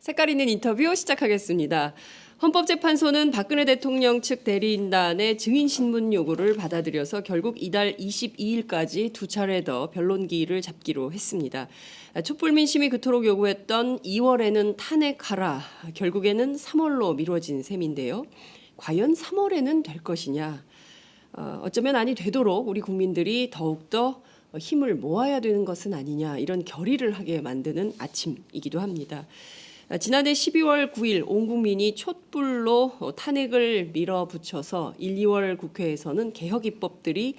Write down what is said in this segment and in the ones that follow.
색깔 있는 인터뷰 시작하겠습니다. 헌법재판소는 박근혜 대통령 측 대리인단의 증인신문 요구를 받아들여서 결국 이달 22일까지 두 차례 더 변론기일을 잡기로 했습니다. 촛불 민심이 그토록 요구했던 2월에는 탄핵하라, 결국에는 3월로 미뤄진 셈인데요. 과연 3월에는 될 것이냐? 어쩌면 아니 되도록 우리 국민들이 더욱더 힘을 모아야 되는 것은 아니냐, 이런 결의를 하게 만드는 아침이기도 합니다. 지난해 12월 9일 온 국민이 촛불로 탄핵을 밀어붙여서 1, 2월 국회에서는 개혁 입법들이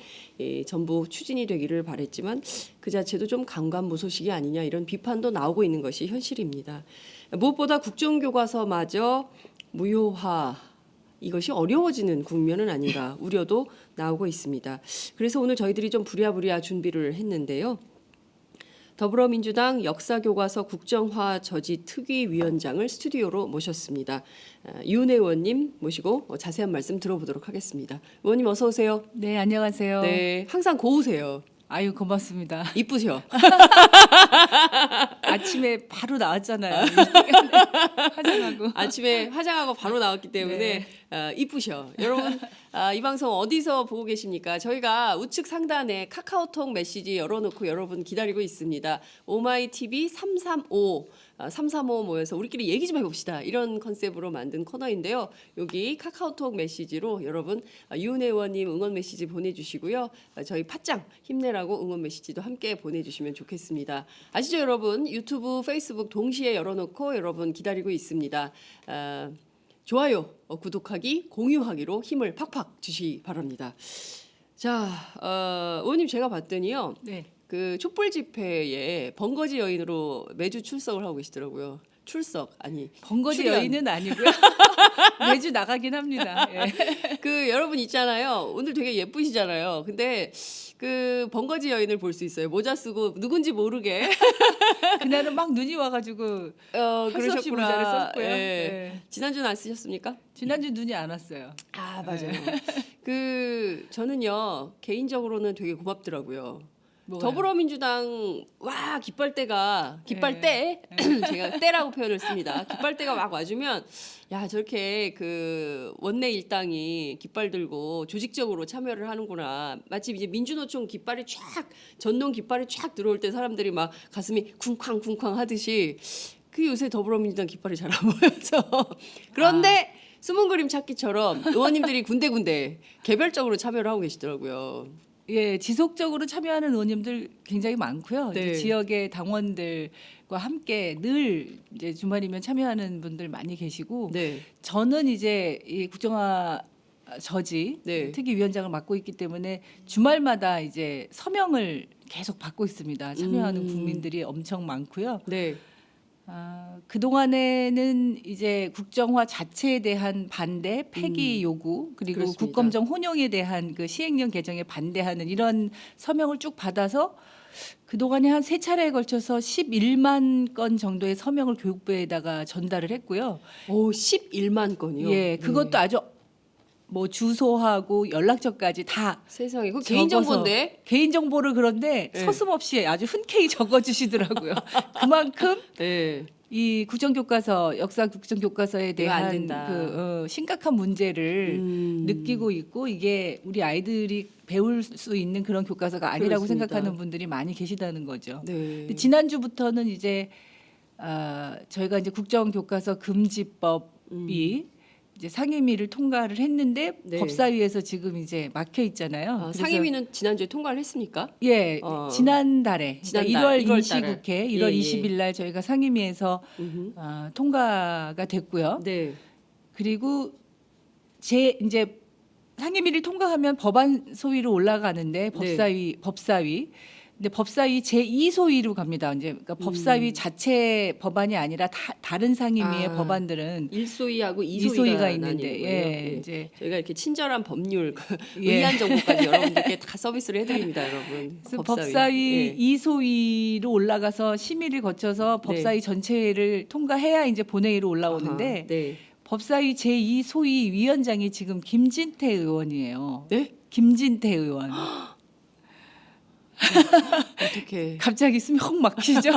전부 추진이 되기를 바랬지만 그 자체도 좀 강간무소식이 아니냐, 이런 비판도 나오고 있는 것이 현실입니다. 무엇보다 국정교과서마저 무효화, 이것이 어려워지는 국면은 아닌가 우려도 나오고 있습니다. 그래서 오늘 저희들이 좀 부랴부랴 준비를 했는데요. 더불어민주당 역사교과서 국정화 저지 특위위원장을 스튜디오로 모셨습니다. 이은혜 의원님 모시고 자세한 말씀 들어보도록 하겠습니다. 의원님 어서 오세요. 네, 안녕하세요. 네, 항상 고우세요. 아유, 고맙습니다. 이쁘셔. 아침에 바로 나왔잖아요. 화장하고. 아침에 화장하고 바로 나왔기 때문에 이쁘셔. 여러분, 이 방송 어디서 보고 계십니까? 저희가 우측 상단에 카카오톡 메시지 열어놓고 여러분 기다리고 있습니다. 오마이TV 335 모여서 우리끼리 얘기 좀 해봅시다, 이런 컨셉으로 만든 코너인데요. 여기 카카오톡 메시지로 여러분 이은혜 의원님 응원 메시지 보내주시고요. 저희 팟짱 힘내라고 응원 메시지도 함께 보내주시면 좋겠습니다. 아시죠 여러분? 유튜브, 페이스북 동시에 열어놓고 여러분 기다리고 있습니다. 좋아요, 구독하기, 공유하기로 힘을 팍팍 주시기 바랍니다. 자, 의원님 제가 봤더니요. 네. 그 촛불 집회에 번거지 여인으로 매주 출석을 하고 계시더라고요. 출석 아니 번거지 출연. 여인은 아니고요. 매주 나가긴 합니다. 예. 그 여러분 있잖아요. 오늘 되게 예쁘시잖아요. 근데 그 번거지 여인을 볼 수 있어요. 모자 쓰고 누군지 모르게. 그날은 막 눈이 와가지고 할 수 없이 모자를 썼고요. 예. 예. 지난주는 안 쓰셨습니까? 지난주 눈이 안 왔어요. 아 맞아요. 그 저는요 개인적으로는 되게 고맙더라고요. 뭐가요? 더불어민주당 와 깃발대가 깃발대 제가 때라고 표현을 씁니다. 깃발대가 막 와주면 야 저렇게 그 원내 일당이 깃발 들고 조직적으로 참여를 하는구나. 마치 이제 민주노총 깃발이 쫙 전동 깃발이 쫙 들어올 때 사람들이 막 가슴이 쿵쾅쿵쾅 하듯이 그 요새 더불어민주당 깃발이 잘 안 보여서 그런데 숨은 그림 찾기처럼 의원님들이 군데군데 개별적으로 참여를 하고 계시더라고요. 예, 지속적으로 참여하는 의원님들 굉장히 많고요. 네. 이제 지역의 당원들과 함께 늘 이제 주말이면 참여하는 분들 많이 계시고, 네. 저는 이제 이 국정화 저지 네. 특위위원장을 맡고 있기 때문에 주말마다 이제 서명을 계속 받고 있습니다. 참여하는 국민들이 엄청 많고요. 네. 그동안에는 이제 국정화 자체에 대한 반대, 폐기 요구, 그리고 그렇습니다. 국감정 혼용에 대한 그 시행령 개정에 반대하는 이런 서명을 쭉 받아서 그동안에 한 3차례에 걸쳐서 11만 건 정도의 서명을 교육부에다가 전달을 했고요. 오 11만 건이요. 예, 그것도 네. 아주 뭐 주소하고 연락처까지 다 세상에 그 적어서 개인정보인데. 개인정보를 그런데 네. 서슴없이 아주 흔쾌히 적어주시더라고요. 그만큼 네. 이 국정교과서, 역사 국정교과서에 이거 안 대한 된다. 그 심각한 문제를 느끼고 있고, 이게 우리 아이들이 배울 수 있는 그런 교과서가 아니라고 그렇습니다. 생각하는 분들이 많이 계시다는 거죠. 네. 근데 지난주부터는 이제 저희가 이제 국정교과서 금지법이 이제 상임위를 통과를 했는데 네. 법사위에서 지금 이제 막혀 있잖아요. 그래서 상임위는 지난주에 통과를 했습니까? 예, 지난달에 지난달, 그러니까 1월 1월 임시국회 1월 예, 예. 20일 날 저희가 상임위에서 통과가 됐고요. 네. 그리고 이제 상임위를 통과하면 법안 소위로 올라가는데 법사위 근데 법사위 제2소위로 갑니다. 이제 그러니까 법사위 자체 법안이 아니라 다른 상임위의 법안들은 1소위하고 2소위가 2소위가 있는데, 예, 이제 저희가 이렇게 친절한 법률 예. 의안 정보까지 여러분들께 다 서비스를 해드립니다, 여러분. 그래서 법사위 예. 2소위로 올라가서 심의를 거쳐서 법사위 전체를 통과해야 이제 본회의로 올라오는데, 아하, 네. 법사위 제2소위 위원장이 지금 김진태 의원이에요. 네? 김진태 의원. 어떻게? 갑자기 숨이 헉 막히죠.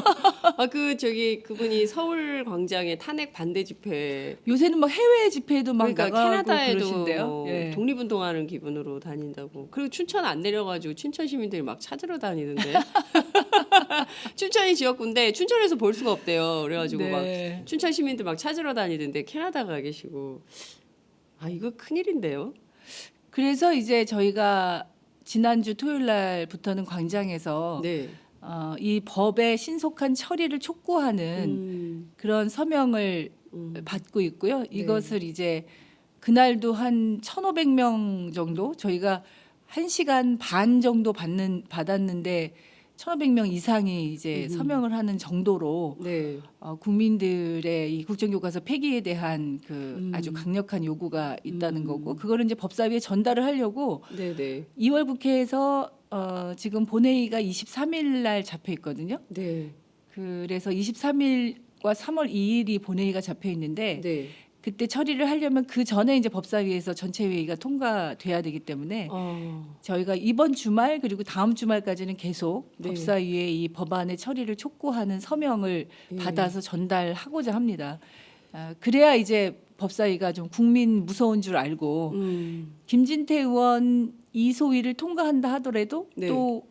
그분이 서울 광장에 탄핵 반대 집회 요새는 막 해외 집회도 막 그러니까 나가고 캐나다에도 그러신데요. 뭐 예. 독립운동하는 기분으로 다닌다고. 그리고 춘천 안 내려가지고 춘천 시민들이 막 찾으러 다니는데. 춘천이 지역구인데 춘천에서 볼 수가 없대요. 그래가지고 막 네. 춘천 시민들 막 찾으러 다니던데 캐나다 가 계시고. 이거 큰일인데요. 그래서 이제 저희가 지난주 토요일 날부터는 광장에서 네. 이 법의 신속한 처리를 촉구하는 그런 서명을 받고 있고요. 이것을 이제 그날도 한 1,500명 정도 저희가 1시간 반 정도 받았는데 1,500명 이상이 이제 서명을 하는 정도로 네. 국민들의 이 국정교과서 폐기에 대한 그 아주 강력한 요구가 있다는 거고 그거를 이제 법사위에 전달을 하려고 네네. 2월 국회에서 지금 본회의가 23일 날 잡혀 있거든요. 네. 그래서 23일과 3월 2일이 본회의가 잡혀 있는데 네. 그때 처리를 하려면 그 전에 이제 법사위에서 전체 회의가 통과돼야 되기 때문에 저희가 이번 주말 그리고 다음 주말까지는 계속 네. 법사위에 이 법안의 처리를 촉구하는 서명을 받아서 전달하고자 합니다. 그래야 이제 법사위가 좀 국민 무서운 줄 알고 김진태 의원 이소위를 통과한다 하더라도 네. 또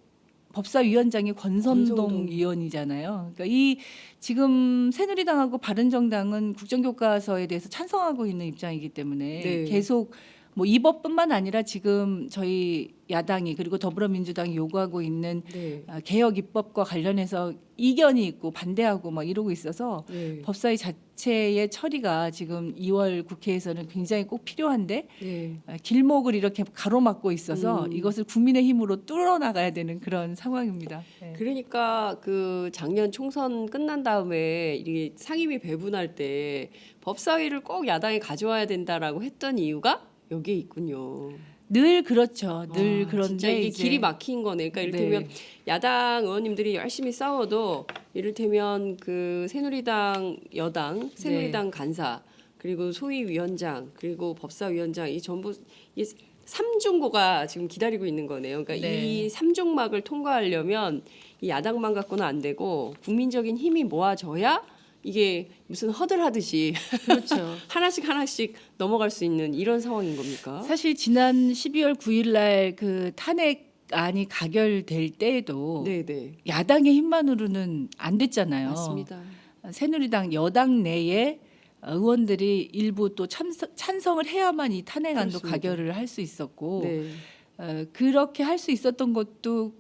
법사위원장이 권선동 권선동. 의원이잖아요. 그러니까 이 지금 새누리당하고 바른정당은 국정교과서에 대해서 찬성하고 있는 입장이기 때문에 네. 계속 뭐 이 법뿐만 아니라 지금 저희 야당이 그리고 더불어민주당이 요구하고 있는 네. 개혁 입법과 관련해서 이견이 있고 반대하고 막 이러고 있어서 네. 법사위 자체의 처리가 지금 2월 국회에서는 굉장히 꼭 필요한데 네. 길목을 이렇게 가로막고 있어서 이것을 국민의힘으로 뚫어 나가야 되는 그런 상황입니다. 네. 그러니까 그 작년 총선 끝난 다음에 이게 상임위 배분할 때 법사위를 꼭 야당이 가져와야 된다라고 했던 이유가 여기에 있군요. 늘 그렇죠. 늘 진짜 그런데 이게 이제 길이 막힌 거네. 그러니까 이를테면 야당 의원님들이 열심히 싸워도 이를테면 그 새누리당 여당, 새누리당 간사 그리고 소위 위원장 그리고 법사위원장 이 전부 이 삼중고가 지금 기다리고 있는 거네요. 그러니까 네. 이 삼중막을 통과하려면 이 야당만 갖고는 안 되고 국민적인 힘이 모아져야 이게 무슨 허들하듯이 그렇죠. 하나씩 넘어갈 수 있는 이런 상황인 겁니까? 사실 지난 12월 9일 날 그 탄핵안이 가결될 때에도 네네. 야당의 힘만으로는 안 됐잖아요. 맞습니다. 새누리당 여당 내에 의원들이 일부 또 찬성을 해야만 이 탄핵안도 그렇습니다. 가결을 할 수 있었고 네. 그렇게 할 수 있었던 것도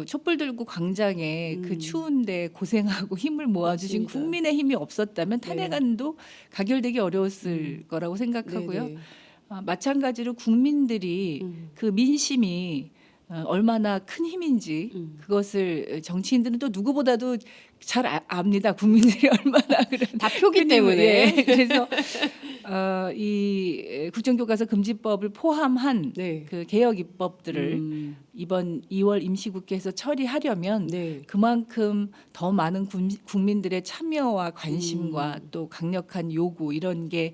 촛불 들고 광장에 그 추운데 고생하고 힘을 모아주신 맞습니다. 국민의 힘이 없었다면 네. 탄핵안도 가결되기 어려웠을 거라고 생각하고요. 네네. 마찬가지로 국민들이 그 민심이 얼마나 큰 힘인지 그것을 정치인들은 또 누구보다도 잘 압니다. 국민들이 얼마나 그런 다 표기 때문에. 예. 그래서 이 국정교과서 금지법을 포함한 네. 그 개혁 입법들을 이번 2월 임시국회에서 처리하려면 네. 그만큼 더 많은 국민들의 참여와 관심과 또 강력한 요구 이런 게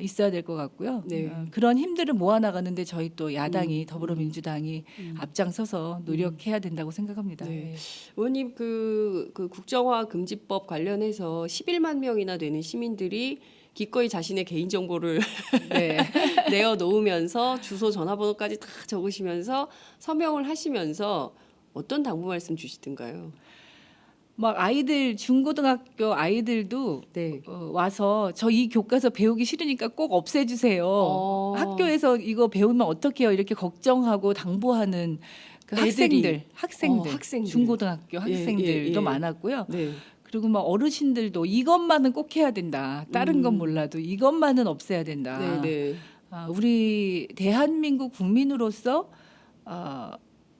있어야 될 것 같고요. 네. 그런 힘들을 모아나가는데 저희 또 야당이 더불어민주당이 앞장서서 노력해야 된다고 생각합니다. 네. 네. 의원님 그 국정화 금지법 관련해서 11만 명이나 되는 시민들이 기꺼이 자신의 개인 정보를 네. 내어 놓으면서 주소 전화번호까지 다 적으시면서 서명을 하시면서 어떤 당부 말씀 주시던가요? 막 아이들 중고등학교 아이들도 네. 와서 저 이 교과서 배우기 싫으니까 꼭 없애주세요. 학교에서 이거 배우면 어떡해요? 이렇게 걱정하고 당부하는 그 애들이. 학생들, 학생들. 중고등학교 학생들도 예. 많았고요. 네. 그리고 막 어르신들도 이것만은 꼭 해야 된다. 다른 건 몰라도 이것만은 없애야 된다. 네. 우리 대한민국 국민으로서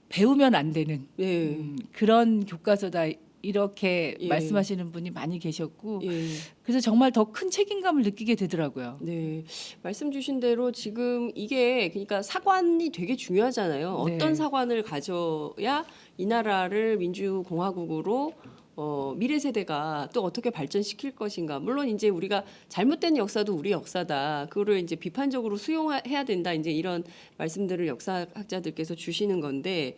배우면 안 되는 네. 그런 교과서다. 이렇게 예. 말씀하시는 분이 많이 계셨고 예. 그래서 정말 더 큰 책임감을 느끼게 되더라고요. 네, 말씀 주신 대로 지금 이게 그러니까 사관이 되게 중요하잖아요. 네. 어떤 사관을 가져야 이 나라를 민주공화국으로 미래 세대가 또 어떻게 발전시킬 것인가. 물론 이제 우리가 잘못된 역사도 우리 역사다. 그거를 이제 비판적으로 수용해야 된다. 이제 이런 말씀들을 역사학자들께서 주시는 건데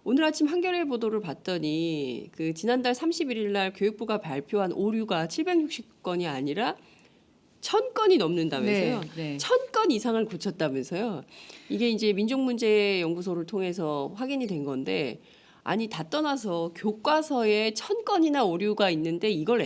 오늘 아침 한겨레 보도를 봤더니 그 지난달 31일 날 교육부가 발표한 오류가 760건이 아니라 1000건이 넘는다면서요. 네. 1000건 이상을 고쳤다면서요. 이게 이제 민족문제연구소를 통해서 확인이 된 건데 아니 다 떠나서 교과서에 1000건이나 오류가 있는데 이걸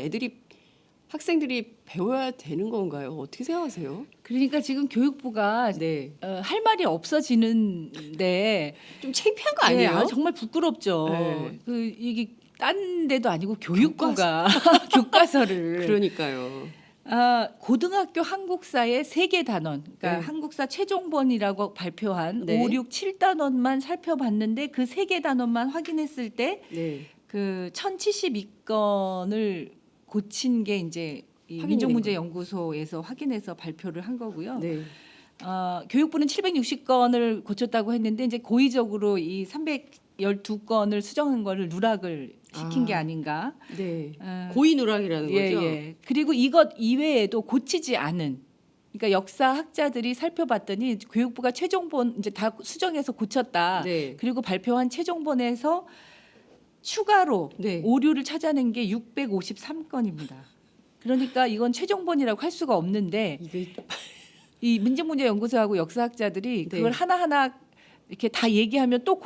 학생들이 배워야 되는 건가요? 어떻게 생각하세요? 그러니까 지금 교육부가 네. 할 말이 없어지는데 좀 창피한 거 아니에요? 정말 부끄럽죠. 네. 이게 딴 데도 아니고 교육부가 교과서를 그러니까요. 고등학교 한국사의 3개 단원, 그러니까 네. 한국사 최종본이라고 발표한 네. 5, 6, 7단원만 살펴봤는데 그 3개 단원만 확인했을 때 네. 그 1072건을 고친 게 이제 이 확인이 민족문제연구소에서 확인해서 발표를 한 거고요. 네. 교육부는 760건을 고쳤다고 했는데 이제 고의적으로 이 312건을 수정한 거를 누락을 시킨 게 아닌가. 네. 어, 고의 누락이라는 거죠. 예. 그리고 이것 이외에도 고치지 않은, 그러니까 역사학자들이 살펴봤더니 교육부가 최종본 이제 다 수정해서 고쳤다. 네. 그리고 발표한 최종본에서 추가로 네. 오류를 찾아낸 게 653건입니다. 그러니까 이건 최종본이라고 할 수가 없는데 이게 이 민족문제연구소하고 역사학자들이 네. 그걸 하나하나 이렇게 다 얘기하면 또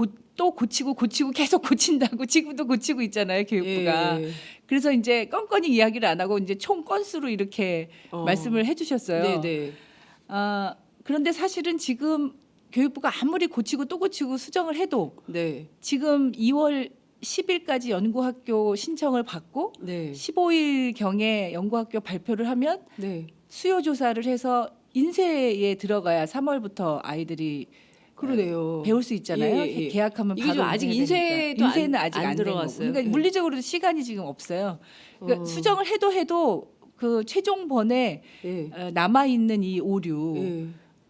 고치고 계속 고친다고 지금도 고치고 있잖아요, 교육부가. 예. 그래서 이제 건건히 이야기를 안 하고 이제 총 건수로 이렇게 말씀을 해주셨어요. 네. 그런데 사실은 지금 교육부가 아무리 고치고 또 고치고 수정을 해도 네. 지금 2월 10일까지 연구학교 신청을 받고 네. 15일 경에 연구학교 발표를 하면 네. 수요 조사를 해서 인쇄에 들어가야 3월부터 아이들이 그러네요. 배울 수 있잖아요. 예. 계약하면 이게 바로 좀 아직 인쇄가 인쇄도 되니까. 인쇄는 아직 안 안 들어갔어요. 들어갔어요. 그러니까 예. 물리적으로도 시간이 지금 없어요. 그러니까 수정을 해도 그 최종본에 예. 남아 있는 이 오류 예.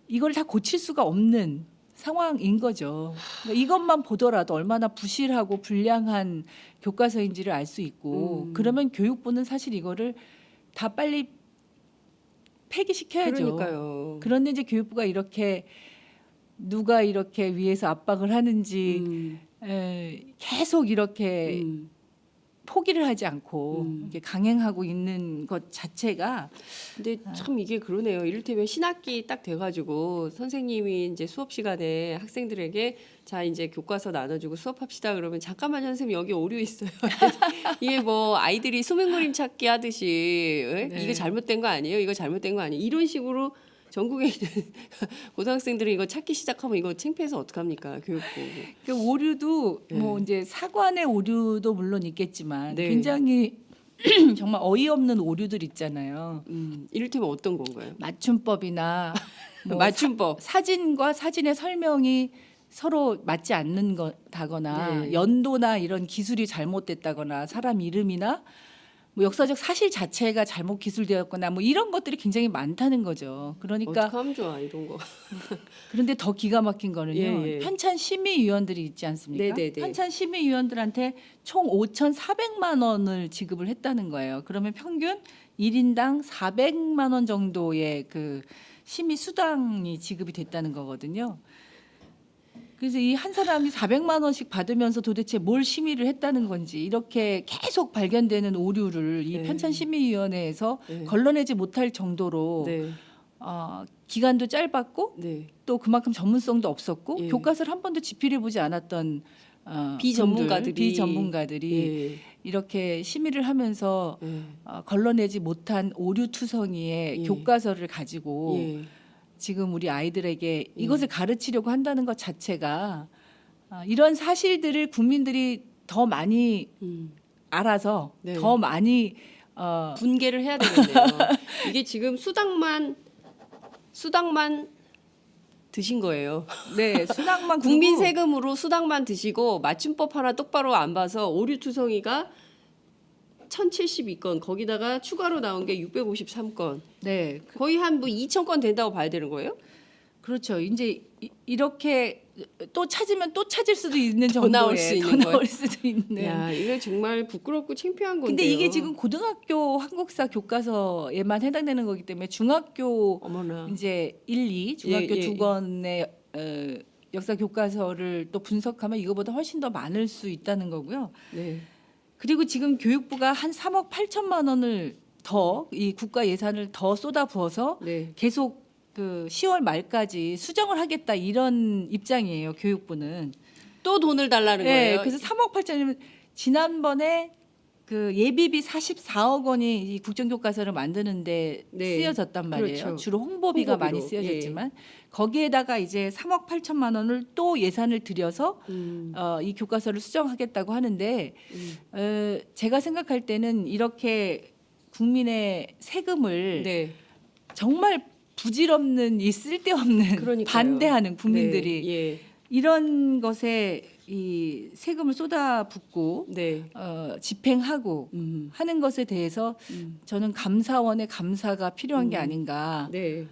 이걸 다 고칠 수가 없는 상황인 거죠. 그러니까 이것만 보더라도 얼마나 부실하고 불량한 교과서인지를 알 수 있고 그러면 교육부는 사실 이거를 다 빨리 폐기시켜야죠. 그러니까요. 그런데 이제 교육부가 이렇게 누가 이렇게 위에서 압박을 하는지 계속 이렇게 포기를 하지 않고 이렇게 강행하고 있는 것 자체가 근데 참 이게 그러네요. 이를테면 신학기 딱 돼가지고 선생님이 이제 수업 시간에 학생들에게 자 이제 교과서 나눠주고 수업합시다 그러면 잠깐만요 선생님 여기 오류 있어요. 이게 뭐 아이들이 수능 그림 찾기 하듯이 네. 이거 잘못된 거 아니에요? 이거 잘못된 거 아니에요? 이런 식으로 전국에 있는 고등학생들이 이거 찾기 시작하면 이거 창피해서 어떡합니까 교육부. 그 오류도 네. 뭐 이제 사관의 오류도 물론 있겠지만 네. 굉장히 정말 어이없는 오류들 있잖아요. 이를테면 어떤 건가요? 맞춤법이나 뭐 맞춤법. 사진과 사진의 설명이 서로 맞지 않는 거다거나 네. 연도나 이런 기술이 잘못됐다거나 사람 이름이나 뭐 역사적 사실 자체가 잘못 기술되었거나 뭐 이런 것들이 굉장히 많다는 거죠. 그러니까 어떡하면 좋아 이런 거. 그런데 더 기가 막힌 거는요. 예. 편찬 심의위원들이 있지 않습니까? 네네네. 편찬 심의위원들한테 총 5,400만 원을 지급을 했다는 거예요. 그러면 평균 1인당 400만 원 정도의 그 심의 수당이 지급이 됐다는 거거든요. 그래서 이 한 사람이 400만 원씩 받으면서 도대체 뭘 심의를 했다는 건지 이렇게 계속 발견되는 오류를 이 네. 편찬심의위원회에서 네. 걸러내지 못할 정도로 네. 기간도 짧았고 네. 또 그만큼 전문성도 없었고 예. 교과서를 한 번도 집필해 보지 않았던 비전문가들이 예. 이렇게 심의를 하면서 예. 걸러내지 못한 오류투성이의 예. 교과서를 가지고 예. 지금 우리 아이들에게 이것을 가르치려고 한다는 것 자체가 이런 사실들을 국민들이 더 많이 알아서 네. 더 많이 분개를 해야 되겠네요. 이게 지금 수당만 드신 거예요. 네 수당만 국민 그리고 세금으로 수당만 드시고 맞춤법 하나 똑바로 안 봐서 오류투성이가 1072건 거기다가 추가로 나온 게 653건 네 거의 한 뭐 2,000건 된다고 봐야 되는 거예요? 그렇죠. 이제 이렇게 또 찾으면 또 찾을 수도 있는 더 정도의 나올 수 있는 더 거예요? 나올 수도 있는. 야 이거 정말 부끄럽고 창피한 건데요. 근데 이게 지금 고등학교 한국사 교과서에만 해당되는 거기 때문에 중학교 어머나 이제 1, 2 중학교 예, 예. 두 권의 역사 교과서를 또 분석하면 이거보다 훨씬 더 많을 수 있다는 거고요. 네. 그리고 지금 교육부가 한 3억 8천만 원을 더 이 국가 예산을 더 쏟아부어서 네. 계속 그 10월 말까지 수정을 하겠다 이런 입장이에요. 교육부는. 또 돈을 달라는 네, 거예요. 그래서 3억 8천이면 지난번에 그 예비비 44억 원이 이 국정교과서를 만드는데 네. 쓰여졌단 말이에요. 그렇죠. 주로 홍보비가 홍보비로. 많이 쓰여졌지만 거기에다가 이제 3억 8천만 원을 또 예산을 들여서 이 교과서를 수정하겠다고 하는데 제가 생각할 때는 이렇게 국민의 세금을 네. 정말 부질없는 이 쓸데없는 그러니까요. 반대하는 국민들이 네. 예. 이런 것에 이 세금을 쏟아붓고 네. 집행하고 하는 것에 대해서 저는 감사원의 감사가 필요한 게 아닌가. 네.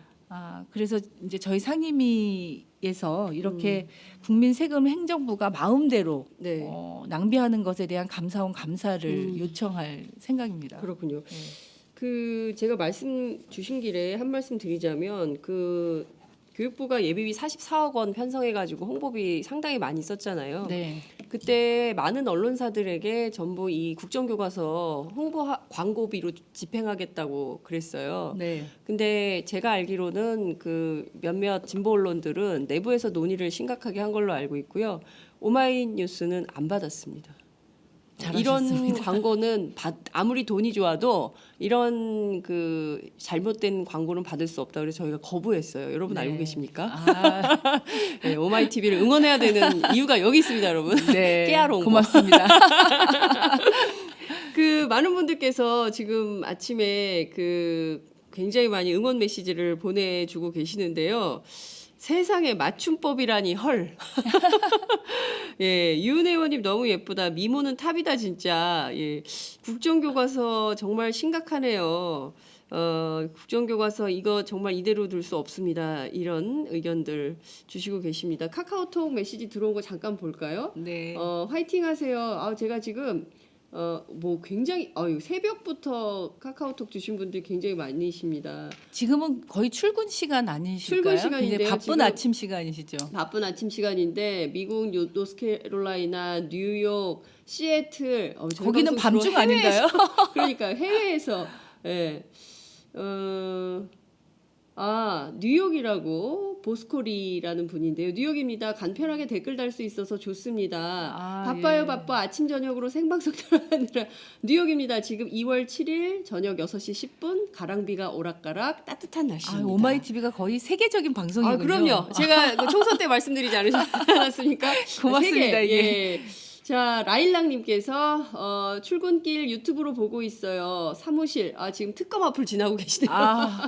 그래서 이제 저희 상임위에서 이렇게 국민 세금 행정부가 마음대로 네. 낭비하는 것에 대한 감사원 감사를 요청할 생각입니다. 그렇군요. 네. 그 제가 말씀 주신 길에 한 말씀 드리자면 그 교육부가 예비비 44억 원 편성해 가지고 홍보비 상당히 많이 썼잖아요. 네. 그때 많은 언론사들에게 전부 이 국정교과서 홍보 광고비로 집행하겠다고 그랬어요. 네. 근데 제가 알기로는 그 몇몇 진보 언론들은 내부에서 논의를 심각하게 한 걸로 알고 있고요. 오마이뉴스는 안 받았습니다. 이런 잘하셨습니다. 광고는 아무리 돈이 좋아도 이런 그 잘못된 광고는 받을 수 없다. 그래서 저희가 거부했어요. 여러분 네. 알고 계십니까? 아, 네, 오마이 TV를 응원해야 되는 이유가 여기 있습니다, 여러분. 네. 깨알로 온 거. 고맙습니다. 그 많은 분들께서 지금 아침에 그 굉장히 많이 응원 메시지를 보내주고 계시는데요. 세상에 맞춤법이라니 헐. 예, 유은 의원님 너무 예쁘다. 미모는 탑이다 진짜. 예, 국정교과서 정말 심각하네요. 국정교과서 이거 정말 이대로 둘 수 없습니다. 이런 의견들 주시고 계십니다. 카카오톡 메시지 들어온 거 잠깐 볼까요? 네. 화이팅 하세요. 제가 지금 뭐 굉장히 새벽부터 카카오톡 주신 분들 굉장히 많으십니다. 지금은 거의 출근 시간 아니실까요? 출근 시간인데요, 굉장히 바쁜 지금. 아침 시간이시죠. 바쁜 아침 시간인데 미국 노스캐롤라이나, 뉴욕, 시애틀 저희 거기는 방송 밤중 주로 해외에서, 아닌가요? 그러니까 해외에서 예. 뉴욕이라고 보스코리라는 분인데요. 뉴욕입니다. 간편하게 댓글 달 수 있어서 좋습니다. 바빠요, 예. 바빠. 아침 저녁으로 생방송 들어가느라 뉴욕입니다. 지금 2월 7일 저녁 6시 10분 가랑비가 오락가락 따뜻한 날씨입니다. 오마이 TV가 거의 세계적인 방송이군요. 그럼요. 제가 그 총선 때 말씀드리지 않았습니까? 고맙습니다, 세계, 이게. 예. 자, 라일락님께서 출근길 유튜브로 보고 있어요. 사무실. 지금 특검 앞을 지나고 계시네요.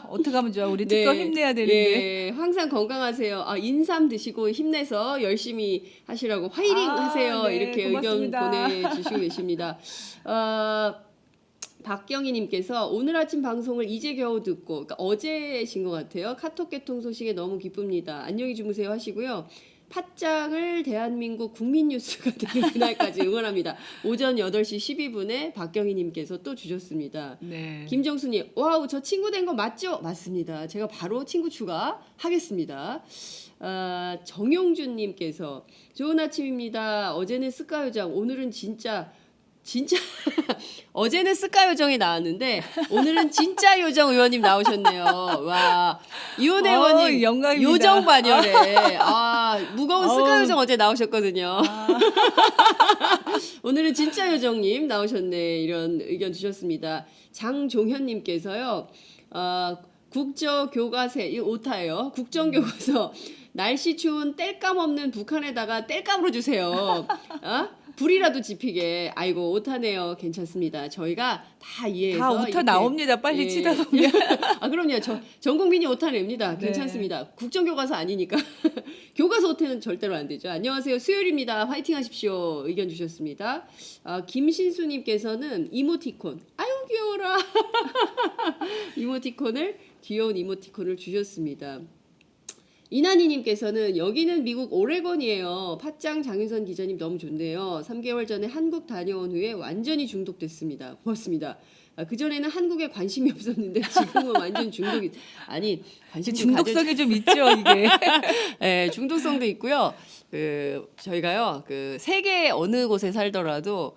어떡하면 좋아. 우리 특검 힘내야 되는데. 예, 항상 건강하세요. 인삼 드시고 힘내서 열심히 하시라고 화이팅 하세요. 네, 이렇게 고맙습니다. 의견 보내주시고 계십니다. 박경희님께서 오늘 아침 방송을 이제 겨우 듣고, 그러니까 어제신 것 같아요. 카톡 개통 소식에 너무 기쁩니다. 안녕히 주무세요 하시고요. 팟짱을 대한민국 국민뉴스가 되는 그날까지 응원합니다. 오전 8시 12분에 박경희님께서 또 주셨습니다. 네. 김정수님, 와우, 저 친구 된 거 맞죠? 맞습니다. 제가 바로 친구 추가하겠습니다. 정용준님께서 좋은 아침입니다. 어제는 스카요정, 오늘은 진짜 어제는 스카 요정이 나왔는데 오늘은 진짜 요정 의원님 나오셨네요. 와, 이혼 의원님 영광입니다. 요정 반열에 무거운 스카 요정 어제 나오셨거든요. 오늘은 진짜 요정님 나오셨네. 이런 의견 주셨습니다. 장종현님께서요. 국정교과서 이 오타예요. 국정교과서 날씨 추운 땔감 없는 북한에다가 땔감으로 주세요. 불이라도 지피게. 아이고 오타네요. 괜찮습니다. 저희가 다 이해해서 다 오타 이렇게, 나옵니다. 빨리 치다 보면. 그럼요. 전 국민이 오타 냅니다. 네. 괜찮습니다. 국정교과서 아니니까. 교과서 오타는 절대로 안 되죠. 안녕하세요. 수요일입니다. 화이팅 하십시오. 의견 주셨습니다. 김신수님께서는 이모티콘. 아유 귀여워라. 귀여운 이모티콘을 주셨습니다. 이난희님께서는 여기는 미국 오레곤이에요. 팟짱 장윤선 기자님 너무 좋네요. 3개월 전에 한국 다녀온 후에 완전히 중독됐습니다. 고맙습니다. 그 전에는 한국에 관심이 없었는데 지금은 완전 중독이 아니 관심도 중독성이 좀 있죠 이게. 네, 중독성도 있고요. 저희가요 그 세계 어느 곳에 살더라도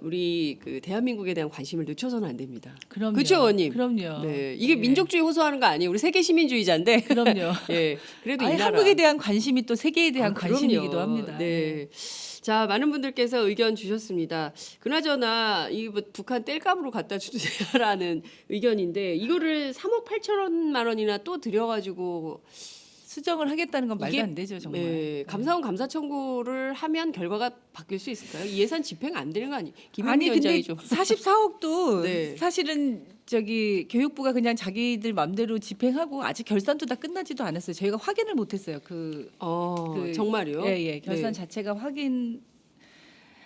우리 그 대한민국에 대한 관심을 늦춰서는 안 됩니다. 그럼요. 그렇죠, 의원님. 그럼요. 네, 이게 예. 민족주의 호소하는 거 아니에요. 우리 세계 시민주의자인데. 그럼요. 예, 그래도 이 아니, 나라 한국에 대한 관심이 또 세계에 대한 그럼요. 관심이기도 합니다. 네. 자, 많은 분들께서 의견 주셨습니다. 그나저나 이 북한 땔감으로 갖다 주세요라는 의견인데 이거를 3억 8천만 원이나 또 들여가지고 수정을 하겠다는 건 말도 이게- 안 되죠 정말. 네, 감사원 감사 청구를 하면 결과가 바뀔 수 있을까요? 이 예산 집행 안 되는 거 아니? 김현미 아니 근데 위원장이 좀 44억도 네. 사실은 저기 교육부가 그냥 자기들 맘대로 집행하고 아직 결산도 다 끝나지도 않았어요. 저희가 확인을 못했어요. 그 정말요? 예, 결산 네. 자체가